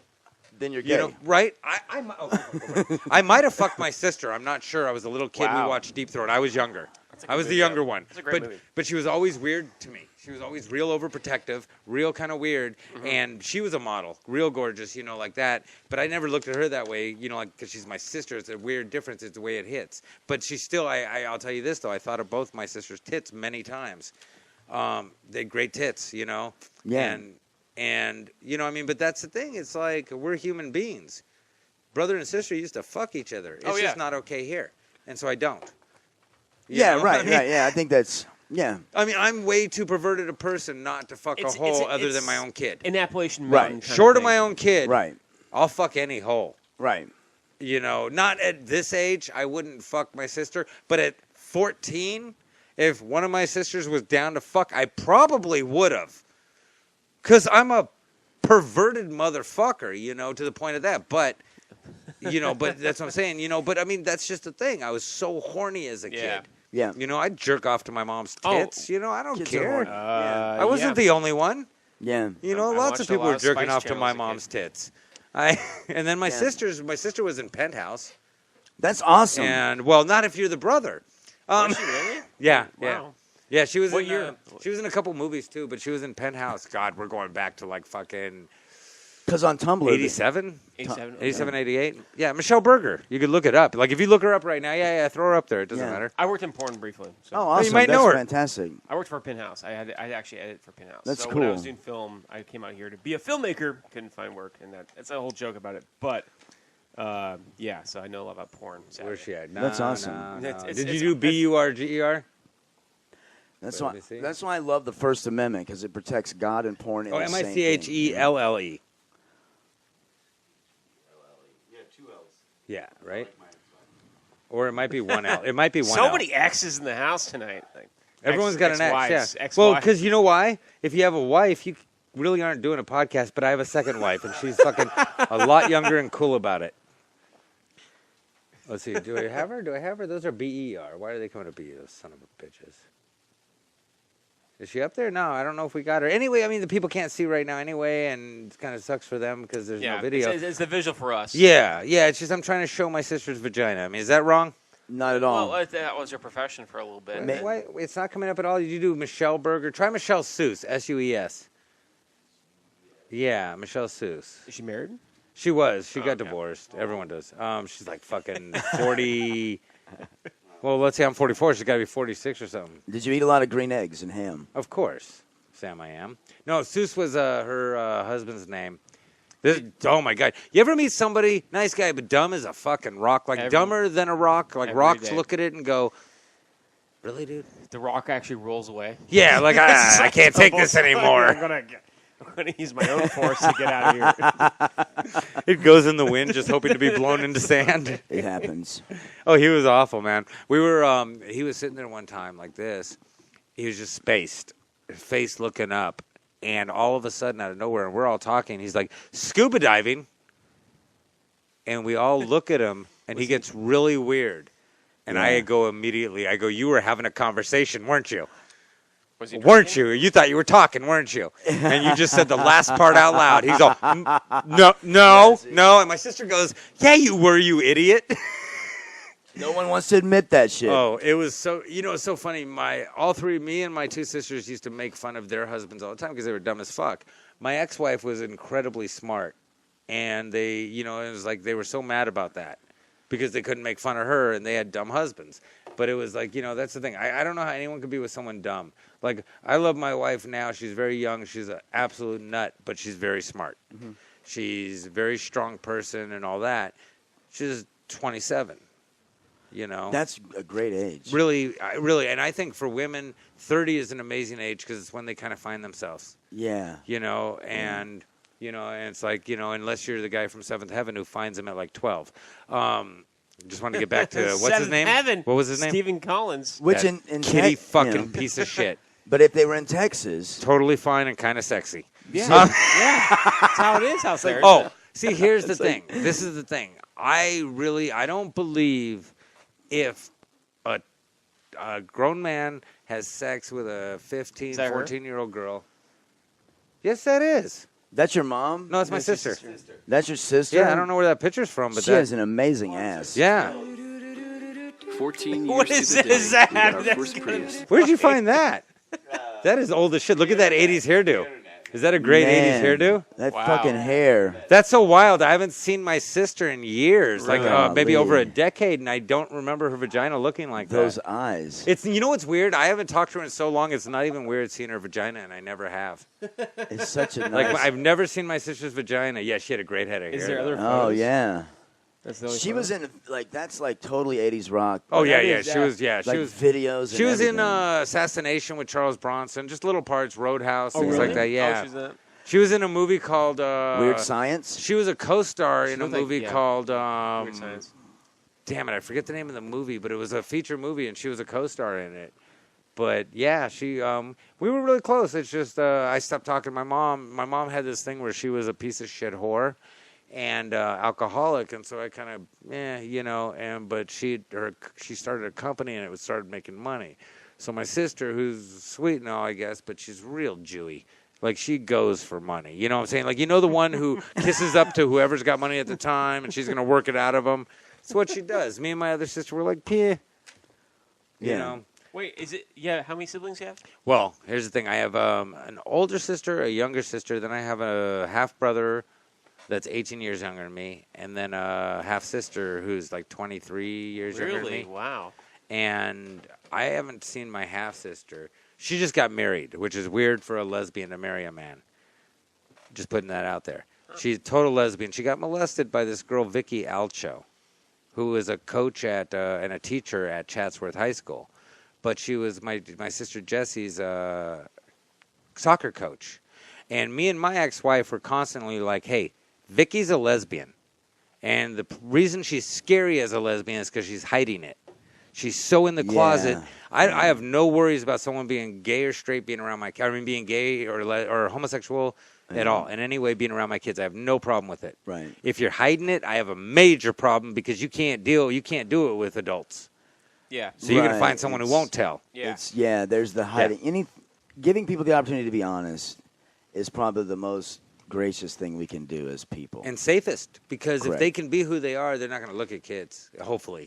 Then you're gay. you know, right? I might have fucked my sister. I'm not sure. I was a little kid. Wow. We watched Deep Throat. I was younger. a I was good the movie, younger though. one. It's a great but, movie. But she was always weird to me. She was always real overprotective, real kind of weird. And she was a model, real gorgeous, you know, like that. But I never looked at her that way, you know, like because she's my sister. It's a weird difference. It's the way it hits. But she still, I'll tell you this, though. I thought of both my sister's tits many times. They had great tits, you know? Yeah. And, you know, I mean, but that's the thing. It's like we're human beings. Brother and sister used to fuck each other. It's Oh, yeah. just not okay here. And so I don't. You Yeah, know? right, I mean, right. Yeah, I think that's, yeah. I mean, I'm way too perverted a person not to fuck a hole other than it's my own kid. An Appalachian Right. Mountain kind Short of thing. my own kid, Right, I'll fuck any hole. right. You know, not at this age, I wouldn't fuck my sister. But at 14, if one of my sisters was down to fuck, I probably would have. Because I'm a perverted motherfucker, you know, to the point of that. But, you know, but that's what I'm saying, you know. But, I mean, that's just the thing. I was so horny as a Yeah. kid. Yeah. You know, I'd jerk off to my mom's Oh. tits. You know, I don't Kids are care. horny. Yeah. I wasn't the only one. Yeah. You know, I lots watched of a people lot were of jerking Spice off to Channel my as a kid. mom's tits. And then my Yeah. sister was in Penthouse. That's awesome. And well, not if you're the brother. Was she really? Yeah, Wow. yeah. She was What in year? she was in a couple movies too, but she was in Penthouse. God, we're going back to like fucking Because on Tumblr, 87? 87. 87, 88. Yeah, Michelle Berger. You could look it up. Like if you look her up right now, yeah, throw her up there. It doesn't Yeah. matter. I worked in porn briefly. So. oh, awesome. might That's know her. fantastic. I worked for Penthouse. I actually edited for Penthouse. That's so when I cool. was doing film, I came out here to be a filmmaker. Couldn't find work, and that's a whole joke about it. But yeah, so I know a lot about porn. Sadly. Where's she at? No, That's awesome. no. It's- Did it's- you do BURGER? That's Let why. me see. That's why I love the First Amendment because it protects God and porn. In Oh, the same thing. MICHELLE. Yeah, right. Or it might be one L. It might be one So L. many X's in the house tonight. Like, Everyone's got an X, yeah. X, Well, because you know why? If you have a wife, you really aren't doing a podcast. But I have a second wife, and she's fucking a lot younger and cool about it. Let's see. Do I have her? Do I have her? Those are BER. Why are they coming to be those son of a bitches? Is she up there? No, I don't know if we got her. Anyway, I mean, the people can't see right now anyway, and it kind of sucks for them because there's yeah, no video. It's the visual for us. Yeah. It's just I'm trying to show my sister's vagina. I mean, is that wrong? Not at all. Well, that was your profession for a little bit. Why, it's not coming up at all. Did you do Michelle Berger? Try Michelle Seuss. SUES. Yeah, Michelle Seuss. Is she married? She was. She got okay. divorced. Everyone does. She's like fucking 40. Well, let's say I'm 44. She's got to be 46 or something. Did you eat a lot of green eggs and ham? Of course, Sam, I am. No, Seuss was her husband's name. Oh my God! You ever meet somebody nice guy but dumb as a fucking rock, like dumber than a rock? Like every rocks day. look at it and go, "Really, dude?" The Rock actually rolls away. Yeah, like I can't take this anymore. I'm gonna use my own force to get out of here. It goes in the wind, just hoping to be blown into sand. It happens. Oh, he was awful, man. We were, he was sitting there one time like this. He was just spaced, face looking up, and all of a sudden, out of nowhere, and we're all talking. He's like, "Scuba diving," and we all look at him, and he gets really weird. And I Yeah. go immediately. I go, "You were having a conversation, weren't you? Was he Weren't drinking? you? You thought you were talking, weren't you?" And you just said the last part out loud. He's all, no. And my sister goes, "Yeah, you were, you idiot." No one wants to admit that shit. Oh, it was so, it's so funny. Me and my two sisters used to make fun of their husbands all the time because they were dumb as fuck. My ex-wife was incredibly smart. And they, it was like they were so mad about that because they couldn't make fun of her and they had dumb husbands. But it was like, that's the thing. I don't know how anyone could be with someone dumb. Like, I love my wife now. She's very young. She's an absolute nut, but she's very smart. Mm-hmm. She's a very strong person and all that. She's 27. You know, That's a great age. really, really, and I think for women, 30 is an amazing age because it's when they kind of find themselves. Yeah. You know, and and it's like unless you're the guy from Seventh Heaven who finds him at like 12. Just wanted to get back to what's his Seventh name? Heaven. What was his name? Stephen Collins. Which That in kitty Tex- fucking piece of shit. But if they were in Texas, Totally fine and kind of sexy. Yeah, Um, yeah. That's how it is out there. Oh, see, here's the thing. This is the thing. I don't believe if a grown man has sex with a 15, Is that her? 14-year-old girl. Yes, that is. that's your mom? No, it's my That's your sister. That's your sister? Yeah, I don't know where that picture's from, but She that. has an amazing ass. Yeah. 14 years What to is the day, this? we got our That's first good. Prius. Where'd you find that? That is old as shit. Look at that 80s hairdo. Is that a great Man, 80s hairdo? That Wow. fucking hair. That's so wild. I haven't seen my sister in years, like Really? maybe over a Golly. decade, and I don't remember her vagina looking like Those that. eyes. It's what's weird? I haven't talked to her in so long. It's not even weird seeing her vagina, and I never have. It's such a Like nice. I've never seen my sister's vagina. Yeah, she had a great head of hair. Is there though. other Oh photos? yeah. That's the only She photo? was in that's like totally 80s rock. Oh yeah, That yeah. is, She was. Yeah, like she was. videos. She and was in everything. Assassination with Charles Bronson. Just little parts, Roadhouse, Oh, things really? like that. Oh, Yeah. she's not. She was in a movie called Weird Science. She was a co-star She in a looked like- movie yeah. called Weird Science. damn it, I forget the name of the movie, but it was a feature movie, and she was a co-star in it. But yeah, she we were really close. It's just I stopped talking to my mom. My mom had this thing where she was a piece of shit whore and alcoholic, and so I kind of but she started a company and it started making money. So my sister, who's sweet and all, I guess, but she's real Jewy. Like, she goes for money. You know what I'm saying? Like, the one who kisses up to whoever's got money at the time, and she's going to work it out of them. It's what she does. Me and my other sister were like, "Peh." You Yeah. know? Wait, is it? Yeah, how many siblings you have? Well, here's the thing. I have an older sister, a younger sister. Then I have a half-brother that's 18 years younger than me. And then a half-sister who's like 23 years younger than Really? me. Wow. And I haven't seen my half-sister. She just got married, which is weird for a lesbian to marry a man. Just putting that out there. She's a total lesbian. She got molested by this girl, Vicky Alcho, who was a coach and a teacher at Chatsworth High School. But she was my sister Jessie's soccer coach. And me and my ex-wife were constantly like, hey, Vicky's a lesbian. And the reason she's scary as a lesbian is because she's hiding it. She's so in the closet. Yeah. I have no worries about someone being gay or straight being around my kids. I mean, being gay or homosexual at all. In any way being around my kids. I have no problem with it. Right. If you're hiding it, I have a major problem because you can't do it with adults. Yeah. So you're going to Right. find someone who It's- won't tell. Yeah. There's the hiding. Giving people the opportunity to be honest is probably the most gracious thing we can do as people. And safest, because if Correct. they can be who they are, they're not going to look at kids, hopefully,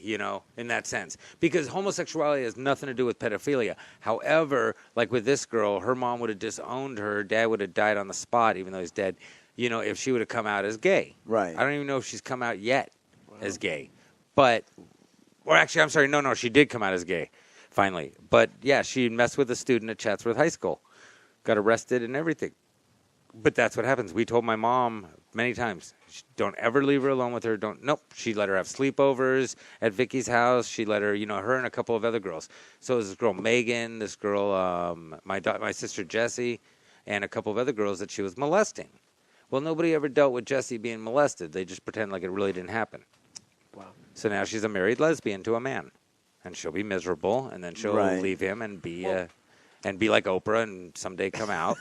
in that sense. Because homosexuality has nothing to do with pedophilia. However, like with this girl, her mom would have disowned her. Dad would have died on the spot, even though he's dead, if she would have come out as gay. Right. I don't even know if she's come out yet as gay. But, or actually, I'm sorry, no, she did come out as gay, finally. But, yeah, she messed with a student at Chatsworth High School, got arrested and everything. But that's what happens. We told my mom many times, don't ever leave her alone with her. Nope. She let her have sleepovers at Vicky's house. She let her, her and a couple of other girls. So it was this girl, Megan, this girl, my sister, Jessie, and a couple of other girls that she was molesting. Well, nobody ever dealt with Jessie being molested. They just pretend like it really didn't happen. Wow. So now she's a married lesbian to a man. And she'll be miserable, and then she'll Right. leave him and be like Oprah and someday come out.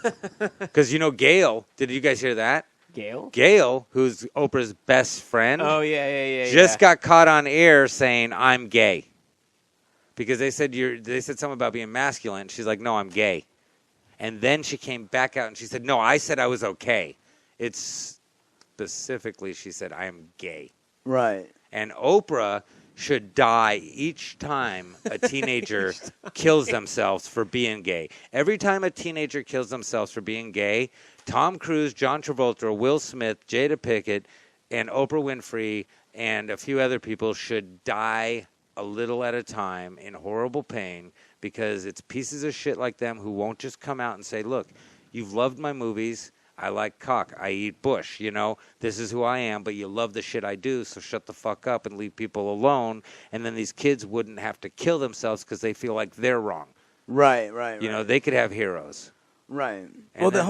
Because, Gail, did you guys hear that? Gail? Gail, who's Oprah's best friend, Oh, yeah. just got caught on air saying, I'm gay. Because they said something about being masculine. She's like, no, I'm gay. And then she came back out and she said, no, I said I was okay. It's specifically, she said, I am gay. Right. And Oprah should die each time a teenager kills themselves for being gay. Every time a teenager kills themselves for being gay, Tom Cruise, John Travolta, Will Smith, Jada Pinkett, and Oprah Winfrey, and a few other people should die a little at a time in horrible pain because it's pieces of shit like them who won't just come out and say, look, you've loved my movies. I like cock. I eat bush. You know, this is who I am. But you love the shit I do, so shut the fuck up and leave people alone. And then these kids wouldn't have to kill themselves because they feel like they're wrong. Right. You know, they could have heroes. Right. And Well, then- the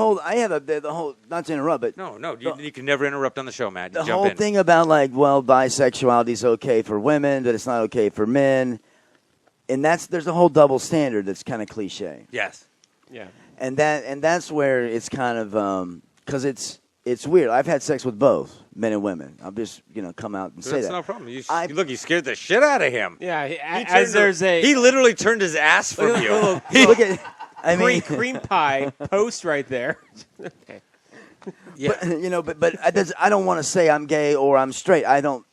whole, not to interrupt, but No, you can never interrupt on the show, Matt. You the jump whole in. thing about like, well, bisexuality is okay for women, but it's not okay for men, and there's a whole double standard that's kind of cliche, Yes. Yeah. and that's where it's kind of because it's weird. I've had sex with both men and women. I'll just come out and say That's that. no problem. I- Look, you scared the shit out of him. Yeah. He he literally turned his ass from you. Look at, I mean, cream pie post right there. Okay. Yeah. but I don't want to say I'm gay or I'm straight. I don't.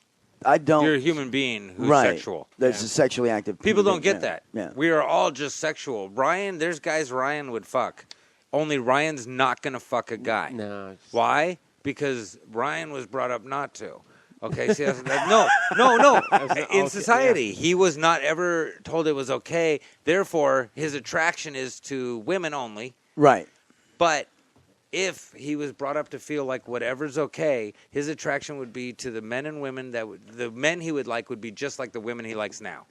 You're a human being who's right. sexual. There's a sexually active. People human don't get being. that. Yeah. We are all just sexual. There's guys Ryan would fuck. Only Ryan's not going to fuck a guy. No. Why? Because Ryan was brought up not to. Okay, see, no. In society, he was not ever told it was okay. Therefore, his attraction is to women only. Right. But if he was brought up to feel like whatever's okay, his attraction would be to the men and women the men he would like would be just like the women he likes now.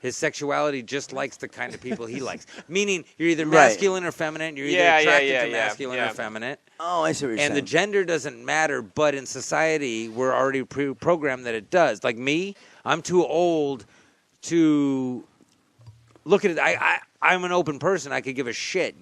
His sexuality just likes the kind of people he likes. Meaning, you're either masculine or feminine. You're either attracted to masculine or feminine. Oh, I see what you're saying. And the gender doesn't matter, but in society, we're already programmed that it does. Like me, I'm too old to look at it. I'm an open person. I could give a shit,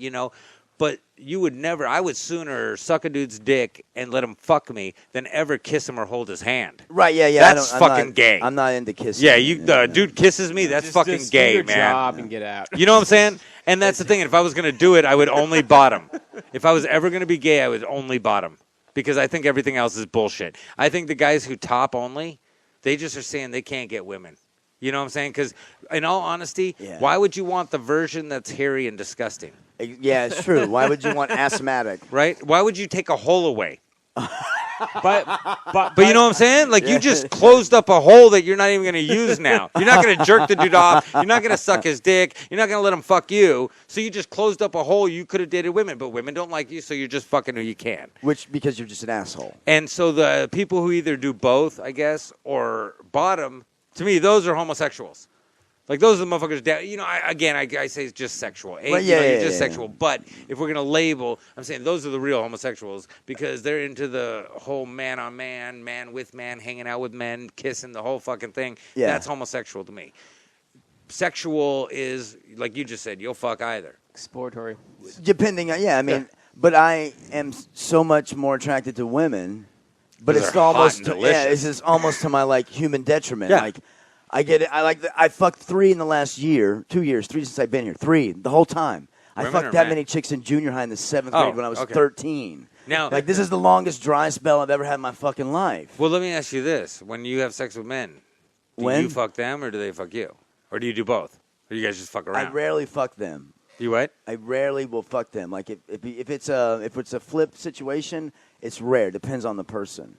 But you would never. I would sooner suck a dude's dick and let him fuck me than ever kiss him or hold his hand. Right? Yeah. That's I'm fucking not, gay. I'm not into kissing. Yeah, dude kisses me. That's fucking Just gay, do your man. job and get out. You know what I'm saying? And that's the thing. If I was going to do it, I would only bottom. If I was ever going to be gay, I would only bottom because I think everything else is bullshit. I think the guys who top only, they just are saying they can't get women. You know what I'm saying? Because in all honesty, why would you want the version that's hairy and disgusting? Yeah, it's true. Why would you want asthmatic? Right? Why would you take a hole away? But you know what I'm saying? Like, you just closed up a hole that you're not even going to use now. You're not going to jerk the dude off. You're not going to suck his dick. You're not going to let him fuck you. So you just closed up a hole. You could have dated women, but women don't like you, so you're just fucking who you can. Because you're just an asshole. And so the people who either do both, I guess, or bottom, to me, those are homosexuals. Like, those are the motherfuckers down. I say it's just sexual. Well, You're just sexual. But if we're going to label, I'm saying those are the real homosexuals because they're into the whole man on man, man with man, hanging out with men, kissing, the whole fucking thing. Yeah. That's homosexual to me. Sexual is, like you just said, you'll fuck either. exploratory. Depending on, but I am so much more attracted to women. But Those it's are hot almost and to, delicious. it's just almost to my like human detriment. Yeah. Like I get it. I fucked 3 in the last year, 2 years, 3 since I've been here. 3 the whole time. Women I fucked or that men? many chicks in junior high in the 7th Oh, grade when I was okay. 13. Now, Like this is the longest dry spell I've ever had in my fucking life. well, let me ask you this: when you have sex with men, do When? you fuck them or do they fuck you, or do you do both, or you guys just fuck I around? rarely fuck them. You what? I rarely will fuck them. Like if it's a flip situation, it's rare. Depends on the person.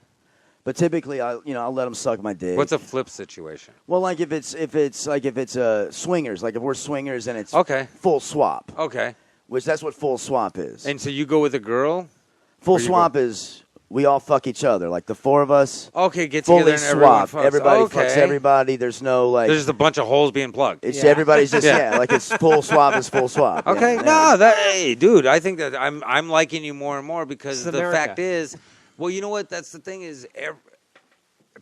But typically, I'll let them suck my dick. What's a flip situation? Well, like if it's swingers, like if we're swingers and it's Okay. full swap, Okay. which that's what full swap is. And so you go with a girl? Full or you swap is we all fuck each other, like the 4 of us. Okay, get together Fully and everyone swap. fucks. Everybody okay. fucks everybody. There's no like. There's just a bunch of holes being plugged. It's everybody's just like it's full swap is full swap. Okay, Yeah. no, hey, dude, I think that I'm liking you more and more because It's the America. fact is, well, you know what? That's the thing is,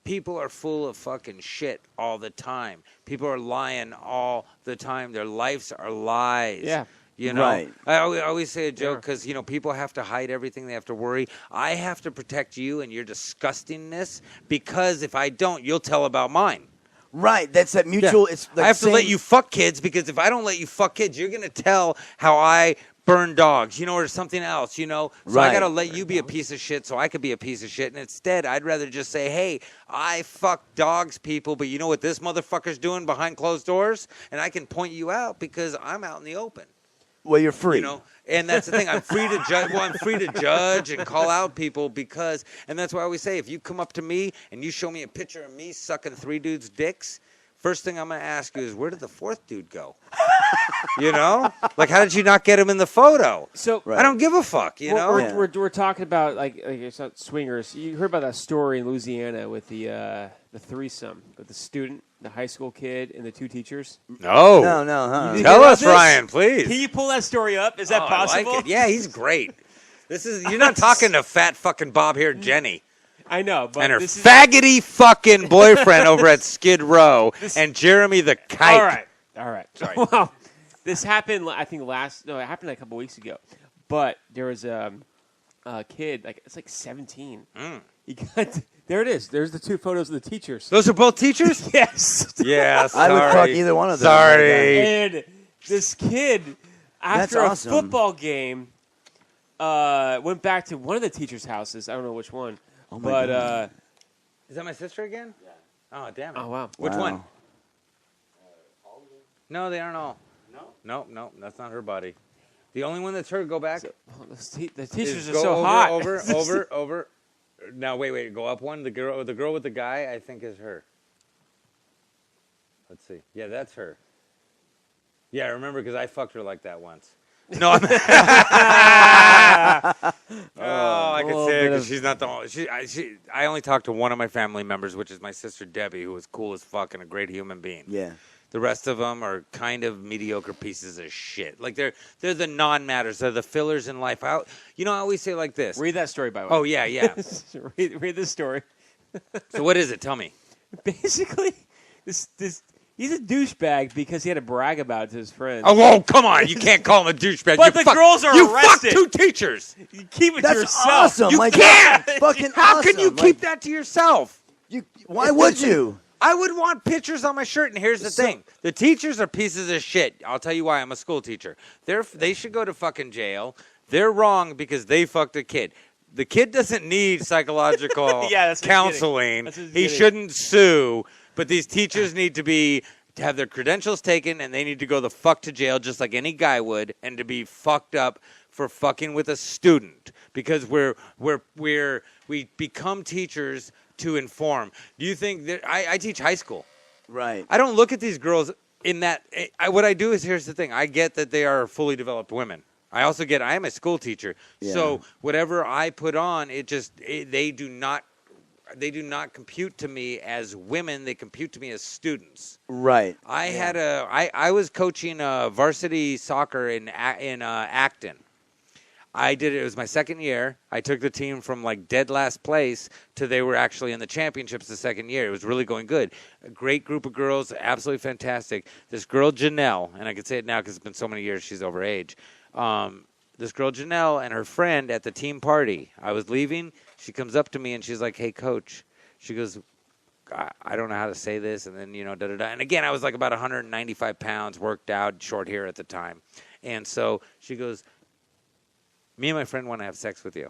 people are full of fucking shit all the time. People are lying all the time. Their lives are lies. Yeah. You know, Right. I always say a joke because, people have to hide everything. They have to worry. I have to protect you and your disgustingness because if I don't, you'll tell about mine. Right. That's that mutual. Yeah. It's like I have to let same- you fuck kids because if I don't let you fuck kids, you're going to tell how I burn dogs, or something else, So Right. I got to let you be a piece of shit so I could be a piece of shit. And instead, I'd rather just say, hey, I fuck dogs, people, but you know what this motherfucker's doing behind closed doors? And I can point you out because I'm out in the open. Well, you're free. And that's the thing. I'm free to judge. Well, I'm free to judge and call out people because, and that's why I always say, if you come up to me and you show me a picture of me sucking 3 dudes' dicks, first thing I'm going to ask you is, where did the 4th dude go? You know, like how did you not get him in the photo? So Right. I don't give a fuck. You know, we're talking about like it's not swingers. You heard about that story in Louisiana with the threesome with the student, the high school kid, and the two teachers. no, No, huh? You Tell hear us, about this? Ryan, please. Can you pull that story up? Is that Oh, I possible? like it. Yeah, he's great. You're not talking to fat fucking bob-haired Jenny I know, but and her this is faggoty fucking boyfriend over at Skid Row and Jeremy the Kike. All right. Sorry. Well, this happened. I think it happened a couple weeks ago. But there was a kid, it's like 17. He got there. It is. There's the two photos of the teachers. Those are both teachers? Yes. Yeah, sorry. I would fuck either one of them. Sorry. And this kid, after That's awesome. a football game, went back to one of the teachers' houses. I don't know which one. Oh my but God. Is that my sister again? Yeah. Oh, damn it. oh wow. Which Wow. one? No, they aren't all. No, that's not her body. The only one that's her, go back. The teachers is are go so over, hot. over. Now, wait, go up one. The girl with the guy, I think is her. Let's see. Yeah, that's her. Yeah, I remember because I fucked her like that once. No, I'm I can little say it bit because of- she's not the only. I only talked to one of my family members, which is my sister Debbie, who was cool as fuck and a great human being. Yeah. The rest of them are kind of mediocre pieces of shit. Like they're the non-matters. They're the fillers in life. I always say it like this. Read that story, by the way. Oh yeah. read this story. So what is it? Tell me. Basically, this he's a douchebag because he had to brag about it to his friends. Oh, whoa, come on. You can't call him a douchebag. But the girls are you arrested. You fucked two teachers. You keep it to That's yourself. awesome. You like, can't. that's fucking How awesome. can you keep that to yourself? Why would you? I would want pictures on my shirt, and here's the thing. The teachers are pieces of shit. I'll tell you why. I'm a school teacher. They should go to fucking jail. They're wrong because they fucked a kid. The kid doesn't need psychological Yeah, that's what he's counseling. That's what he's He getting. shouldn't sue, but these teachers need to have their credentials taken, and they need to go the fuck to jail just like any guy would, and to be fucked up for fucking with a student because we become teachers to inform. Do you think that I teach high school? Right. I don't look at these girls in that. What I do is, here's the thing. I get that they are fully developed women. I also get I am a school teacher. Yeah. So whatever I put on, they do not compute to me as women. They compute to me as students. Right. I was coaching varsity soccer in Acton. I did it. It was my second year. I took the team from like dead last place to they were actually in the championships the second year. It was really going good. A great group of girls, absolutely fantastic. This girl Janelle, and I can say it now because it's been so many years. She's over age. This girl Janelle and her friend at the team party. I was leaving. She comes up to me and she's like, "Hey, coach." She goes, I don't know how to say this, and then da-da-da. And again, I was like about 195 pounds, worked out, short hair at the time, and so she goes, "Me and my friend want to have sex with you."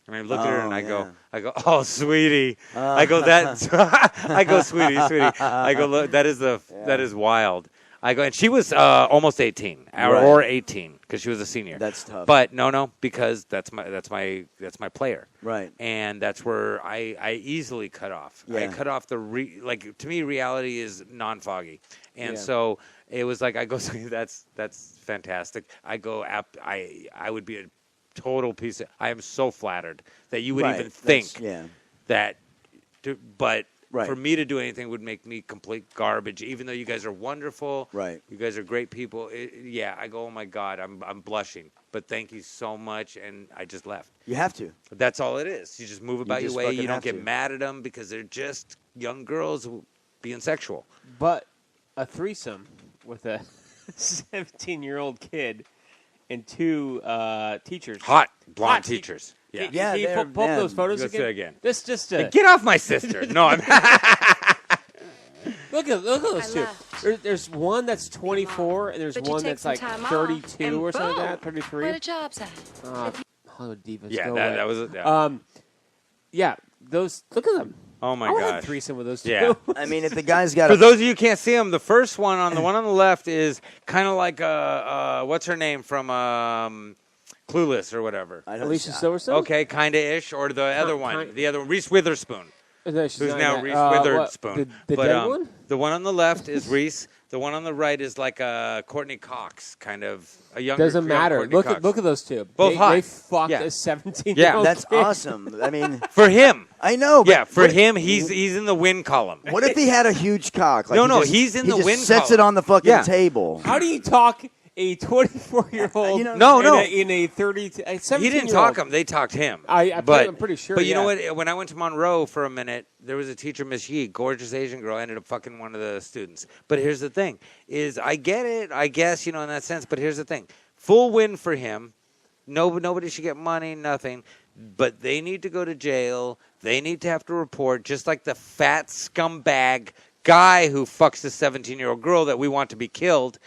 And I look at her and I go, "Oh, sweetie." I go, "Sweetie. I go, "Look, that is wild." I go, and she was almost 18, or 18, because she was a senior. That's tough. But no, because that's my player. Right. And that's where I easily cut off. I Yeah. cut off to me, reality is non-foggy, and Yeah. so it was like I go, that's fantastic. I go, I would be a total piece of. I am so flattered that you would Right. even think Yeah. that, but. Right. For me to do anything would make me complete garbage, even though you guys are wonderful. Right. You guys are great people. I go, oh my God, I'm blushing. But thank you so much, and I just left. You have to. That's all it is. You just move about your just way. fucking You don't have get to. mad at them because they're just young girls being sexual. But a threesome with a 17-year-old kid and two teachers. Hot blonde Hot teachers. Yeah. Yeah, Can you they're- pull yeah. those photos Let's do it again. This just Get off my sister. No, I'm. look at those two. laughed. There's one that's 24 and there's But you one take that's some like time off, 32 and or something like boom, that. 33. Where the job's at? Hollywood Divas. Yeah, go that away. was it. Yeah. Yeah, those. Look at them. Oh my I would have gosh. threesome with those two. Yeah. I mean, if the guy's got For a those of you who can't see them, the first one on the left is kind of like what's her name from Clueless or whatever. I don't- Alicia Silverstone. Okay, kind of ish, or the other one, the other one, Reese Witherspoon, No, she's who's not now that. Reese What, Witherspoon. The But, dead one. The one on the left is Reese. The one on the right is like a Courtney Cox, kind of a younger. Doesn't young matter. Courtney Look Cox. at those two. Both they, hot. They fucked Yeah. a 17-year-old. Yeah. That's kid. awesome. I mean, For him. I know. But Yeah, for what- him, he's in the win column. What if he had a huge cock? Like No, he just, he's in he the just win sets column. it on the fucking Yeah. table. How do you talk a 24-year-old? You know- No. in a 30, a 17-year-old? He didn't talk him; they talked him. I'm pretty sure. But you know yeah. what? When I went to Monroe for a minute, there was a teacher, Miss Yee, gorgeous Asian girl, ended up fucking one of the students. But here's the thing: is I get it, I guess, in that sense. But here's the thing: full win for him. Nobody should get money, nothing. But they need to go to jail. They need to have to report, just like the fat scumbag guy who fucks the 17-year-old girl that we want to be killed.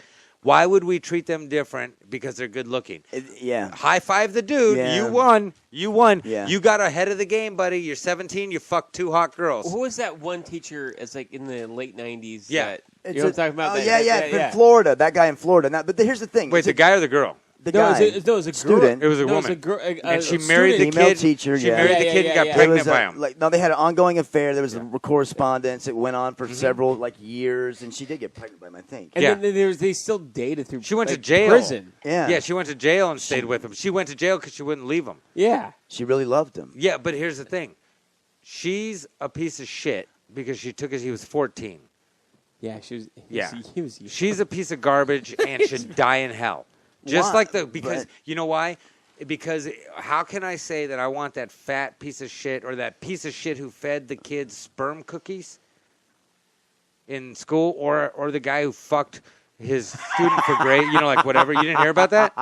Why would we treat them different because they're good looking? Yeah. High five the dude. Yeah. You won. You won. Yeah. You got ahead of the game, buddy. You're 17. You fucked 2 hot girls. Who was that one teacher? It's like in the late 90s. Yeah. That, you know what I'm talking about? Oh, That- yeah, that- in Florida. That guy in Florida. Now, but here's the thing. Wait, the guy or the girl? The No, guy. it was a girl. Student. It was a No, woman. girl, And she married the Female kid. teacher, She yeah. married the Yeah, kid yeah, and got yeah. There pregnant was by a, him. no, they had an ongoing affair. There was a correspondence. It went on for several years, and she did get pregnant by him, I think. And Yeah. then they still dated through She went to like, jail. prison. Yeah. Yeah, she went to jail and stayed with him. She went to jail because she wouldn't leave him. Yeah. She really loved him. Yeah, but here's the thing. She's a piece of shit because she took it. He was 14. Yeah, she was. Yeah. He was She's a piece of garbage and should die in hell. Just Why? like because But- you know why? Because how can I say that I want that fat piece of shit or that piece of shit who fed the kids sperm cookies in school or the guy who fucked his student for grade, like whatever. You didn't hear about that?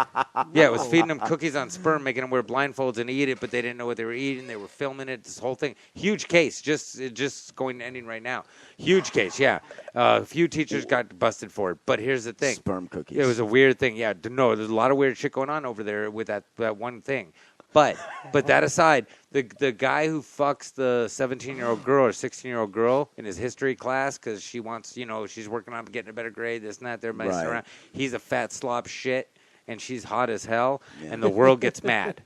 Yeah, it was feeding them cookies on sperm, making them wear blindfolds and eat it, but they didn't know what they were eating. They were filming it, this whole thing. Huge case, just going ending right now. Huge case, yeah. A few teachers got busted for it, but here's the thing. Sperm cookies. It was a weird thing. Yeah, no, there's a lot of weird shit going on over there with that one thing. But that aside, the guy who fucks the 17-year-old girl or 16-year-old girl in his history class because she wants, she's working on getting a better grade, this and that, they're messing Right. around. He's a fat slob shit, and she's hot as hell, and the world gets mad.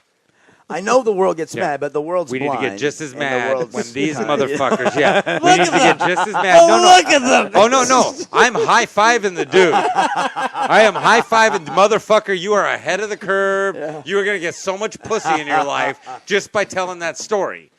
I know the world gets Yeah. mad, but the world's We need to blind. get just as and the mad world's when these kind. motherfuckers, we need to get just as mad. Look at them. Oh, no. I'm high-fiving the dude. I am high-fiving the motherfucker. You are ahead of the curve. Yeah. You are going to get so much pussy in your life just by telling that story.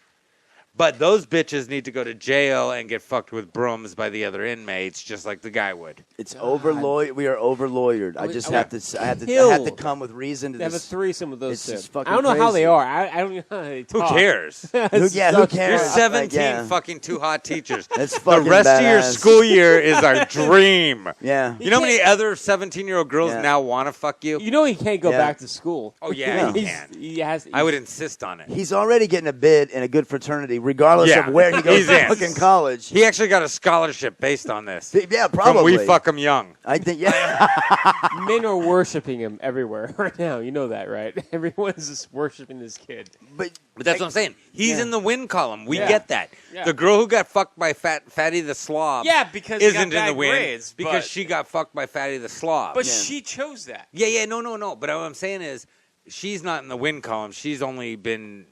But those bitches need to go to jail and get fucked with brooms by the other inmates, just like the guy would. It's over-lawyered. We are over-lawyered. I was- just I have was to. I have to killed. come with reason to They have a this. threesome with those It's two. just fucking I don't know how they crazy. are. I don't know how they Who talk. cares? Who cares? You're Like, 17 yeah. fucking two hot teachers. That's The fucking rest of your badass. school year is our dream. Yeah. You know how many other 17-year-old girls Yeah. now want to fuck you? You know he can't go Yeah. back to school. Oh, yeah, No. he can. He has. I would insist on it. He's already getting a bid in a good fraternity, regardless Yeah. of where he goes He's to in. fucking college. He actually got a scholarship based on this. Yeah, From probably. We Fuck 'Em Young. I think, yeah. Men are worshiping him everywhere right now. You know that, right? Everyone's just worshiping this kid. but But that's what I'm saying. He's Yeah. in the win column. We Yeah. get that. Yeah. The girl who got fucked by Fatty the Slob Yeah, because he got isn't in the bad win grades, because but- she got fucked by Fatty the Slob. But Yeah. she chose that. Yeah, no. But what I'm saying is she's not in the win column. She's only been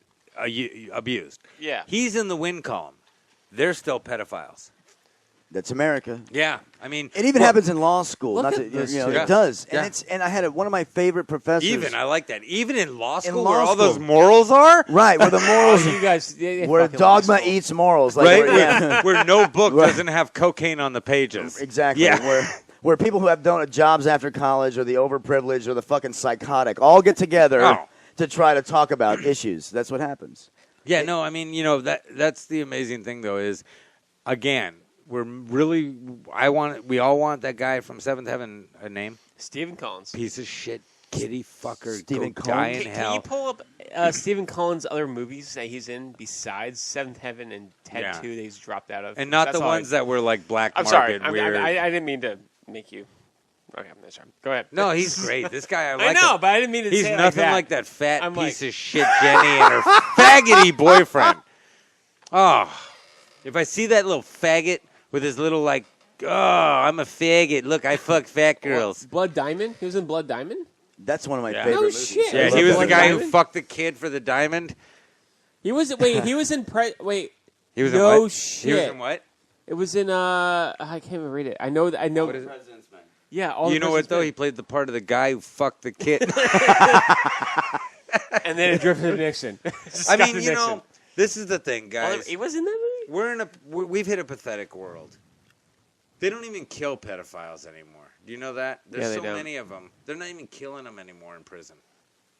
abused. Yeah. He's in the win column. They're still pedophiles. that's America. Yeah, I mean, It even happens in law school. Look Not at to, this you know, shit. it does. Yeah. And I had one of my favorite professors. even I like that. Even in law school, law where all those school. morals are, Right, where the morals, You guys, they where fucking lost dogma all. eats morals. Like, right? where- yeah. Where no book Right. doesn't have cocaine on the pages. Exactly. Yeah. Where people who have done jobs after college or the overprivileged or the fucking psychotic all get together Oh. to try to talk about issues. That's what happens. Yeah, no, I mean, that's the amazing thing though is, again, we all want that guy from Seventh Heaven a name. Stephen Collins. Piece of shit, kitty fucker, Stephen go die Collins? in Can hell. you pull up Stephen Collins' other movies that he's in besides Seventh Heaven and Ted Yeah. 2 that he's dropped out of? And not That's the all ones that were like black I'm market sorry. weird. I didn't mean to make you. Okay, I'm sorry. Go ahead. No, he's great. This guy, I like I know, him. but I didn't mean to He's say it nothing like like that fat I'm piece like- of shit Jenny and her faggoty boyfriend. Oh, if I see that little faggot with his little I'm a faggot. Look, I fuck fat girls. Blood Diamond. He was in Blood Diamond. That's one of my Yeah. favorite No movies. shit. I Yeah, love he was the Blood guy who Diamond? fucked the kid for the diamond. He was. Wait. He was in. Wait. He was No in what? shit. He was in what? It was in. I can't even read it. I know. What is it? Yeah, all You the know what person's though? been. He played the part of the guy who fucked the kid. And then It drifted to Nixon. I mean, you know, this is the thing, guys. he was in that movie. We've hit a pathetic world. They don't even kill pedophiles anymore. Do you know that? There's Yeah, they so don't. many of them. They're not even killing them anymore in prison.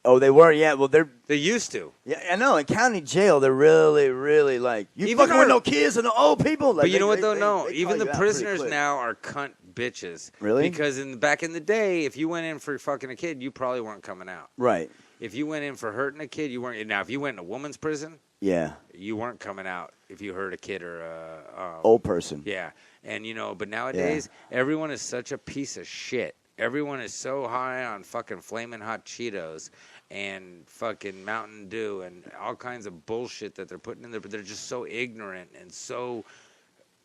Oh, they were. Yeah. Well, they're. They used to. Yeah, I know. In county jail, they're really, really like you Even fucking with our- no kids and no old people. Like, But you know what they- though? they- No, they call even the you out pretty prisoners quick. now are cunt bitches. Really? Because back in the day, if you went in for fucking a kid, you probably weren't coming out. Right. If you went in for hurting a kid, you weren't. Now, if you went in a woman's prison, Yeah. you weren't coming out if you hurt a kid or a Old person. Yeah, and but nowadays everyone is such a piece of shit. Everyone is so high on fucking flaming hot Cheetos and fucking Mountain Dew and all kinds of bullshit that they're putting in there, but they're just so ignorant and so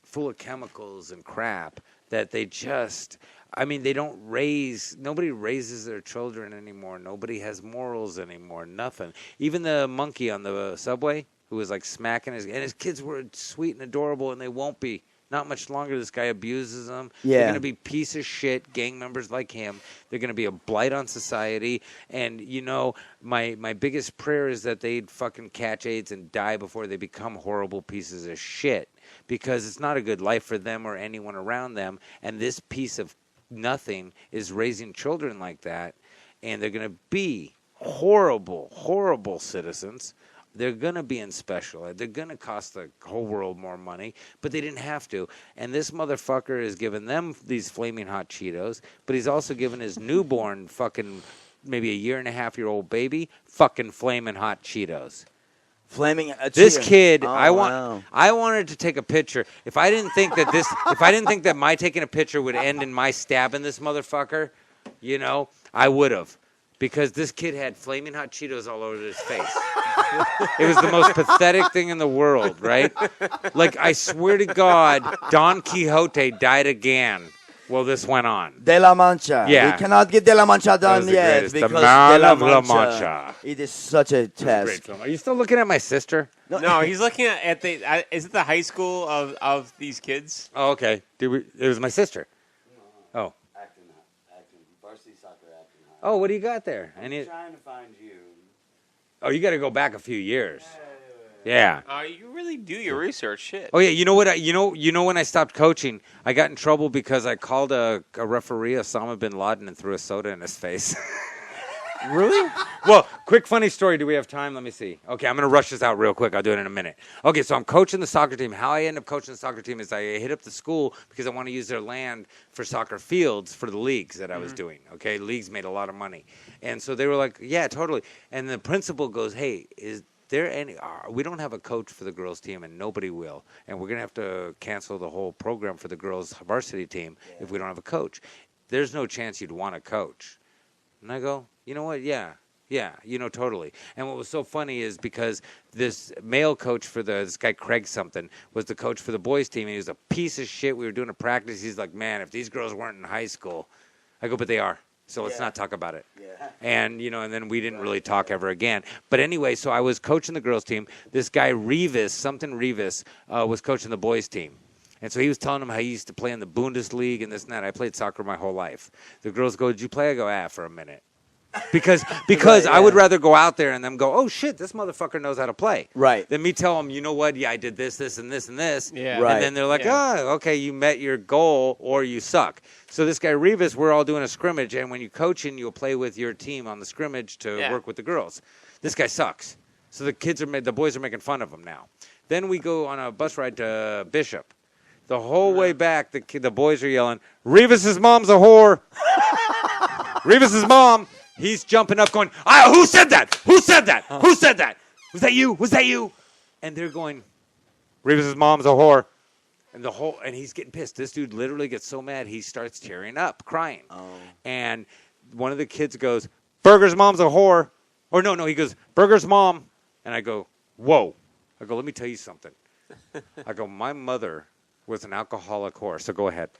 full of chemicals and crap that they just. I mean, nobody raises their children anymore. Nobody has morals anymore. Nothing. Even the monkey on the subway who was like smacking his kids were sweet and adorable, and they won't be. Not much longer. This guy abuses them. Yeah. They're going to be piece of shit gang members like him. They're going to be a blight on society. And, my biggest prayer is that they'd fucking catch AIDS and die before they become horrible pieces of shit. Because it's not a good life for them or anyone around them. And this piece of nothing is raising children like that. And they're going to be horrible, horrible citizens. They're going to be in special ed. They're going to cost the whole world more money, but they didn't have to. And this motherfucker is giving them these flaming hot Cheetos, but he's also giving his newborn fucking maybe a 1.5-year-old baby fucking flaming hot Cheetos. Flaming. This kid, Oh, I wow. wanted to take a picture. If I didn't think that my taking a picture would end in my stabbing this motherfucker, I would have. Because this kid had flaming hot Cheetos all over his face. It was the most pathetic thing in the world, right? Like, I swear to God, Don Quixote died again while this went on. De La Mancha. Yeah. We cannot get De La Mancha was done the yet greatest. The because Man De La of La Mancha, Mancha. It is such a Great test. film. Are you still looking at my sister? No, he's looking at the. Is it the high school of these kids? Oh, okay. It was my sister. Oh. Acting, varsity soccer acting. Oh, what do you got there? Any? Trying to find you. Oh, you got to go back a few years. Yeah. You really do your research, shit. Oh yeah, you know what? You know when I stopped coaching, I got in trouble because I called a referee Osama bin Laden and threw a soda in his face. Really? Well, quick funny story. Do we have time? Let me see. Okay, I'm gonna rush this out real quick. I'll do it in a minute. Okay, so I'm coaching the soccer team. How I end up coaching the soccer team is I hit up the school because I want to use their land for soccer fields for the leagues that I was doing. Okay, leagues made a lot of money, and so they were like, "Yeah, totally." And the principal goes, "Hey, is there any? We don't have a coach for the girls team, and nobody will, and we're gonna have to cancel the whole program for the girls varsity team if we don't have a coach. There's no chance you'd want to coach." And I go, you know what? Yeah, totally. And what was so funny is because this male coach for this guy, Craig something, was the coach for the boys team, and he was a piece of shit. We were doing a practice. He's like, man, if these girls weren't in high school. I go, but they are. So let's not talk about it. Yeah. And, and then we didn't really talk ever again. But anyway, so I was coaching the girls team. This guy, Revis, was coaching the boys team. And so he was telling them how he used to play in the Bundesliga and this and that. I played soccer my whole life. The girls go, did you play? I go, for a minute. Because Right, I would yeah. rather go out there and them go, oh, shit, this motherfucker knows how to play. Right. Than me tell them, you know what? Yeah, I did this, this, and this, and this. Yeah. Right. And then they're like, Yeah. oh, okay, you met your goal or you suck. So this guy, Revis, we're all doing a scrimmage. And when you coaching, you'll play with your team on the scrimmage to Yeah. work with the girls. This guy sucks. So the boys are making fun of him now. Then we go on a bus ride to Bishop. The whole way back, the boys are yelling, Revis's mom's a whore. Revis's mom. He's jumping up going, who said that? Who said that? Who said that? Was that you? Was that you? And they're going, Revis's mom's a whore. And he's getting pissed. This dude literally gets so mad, he starts tearing up, crying. Oh. And one of the kids goes, Burger's mom's a whore. Or no, he goes, Burger's mom. And I go, whoa. I go, let me tell you something. I go, my mother was an alcoholic whore, so go ahead.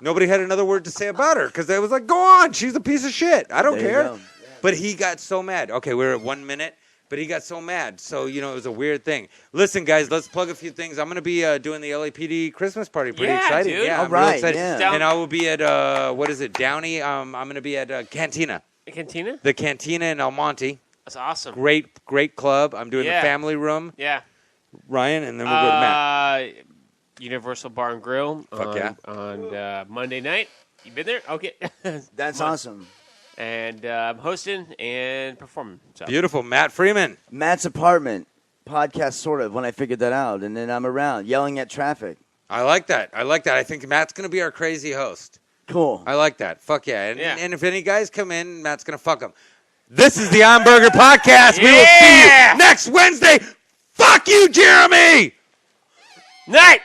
Nobody had another word to say about her because they was like, go on, she's a piece of shit. I don't There you care. go. But he got so mad. Okay, we're at 1 minute. But he got so mad. So, it was a weird thing. Listen, guys, let's plug a few things. I'm going to be doing the LAPD Christmas party. Pretty Yeah, exciting. dude. Yeah, All I'm real right, excited. yeah. And I will be at, Downey? I'm going to be at Cantina. Cantina? The Cantina in El Monte. That's awesome. Great club. I'm doing Yeah. the family room. Yeah. Ryan, and then we'll go to Matt. Universal Bar and Grill. Fuck yeah. On Monday night. You been there? Okay. That's awesome. And I'm hosting and performing. So. Beautiful. Matt Freeman. Matt's apartment podcast, sort of. When I figured that out, and then I'm around yelling at traffic. I like that. I think Matt's going to be our crazy host. Cool. I like that. Fuck yeah. Yeah. And if any guys come in, Matt's going to fuck them. This is the On Burger Podcast. We will see Yeah. you next Wednesday. Fuck you, Jeremy! Night!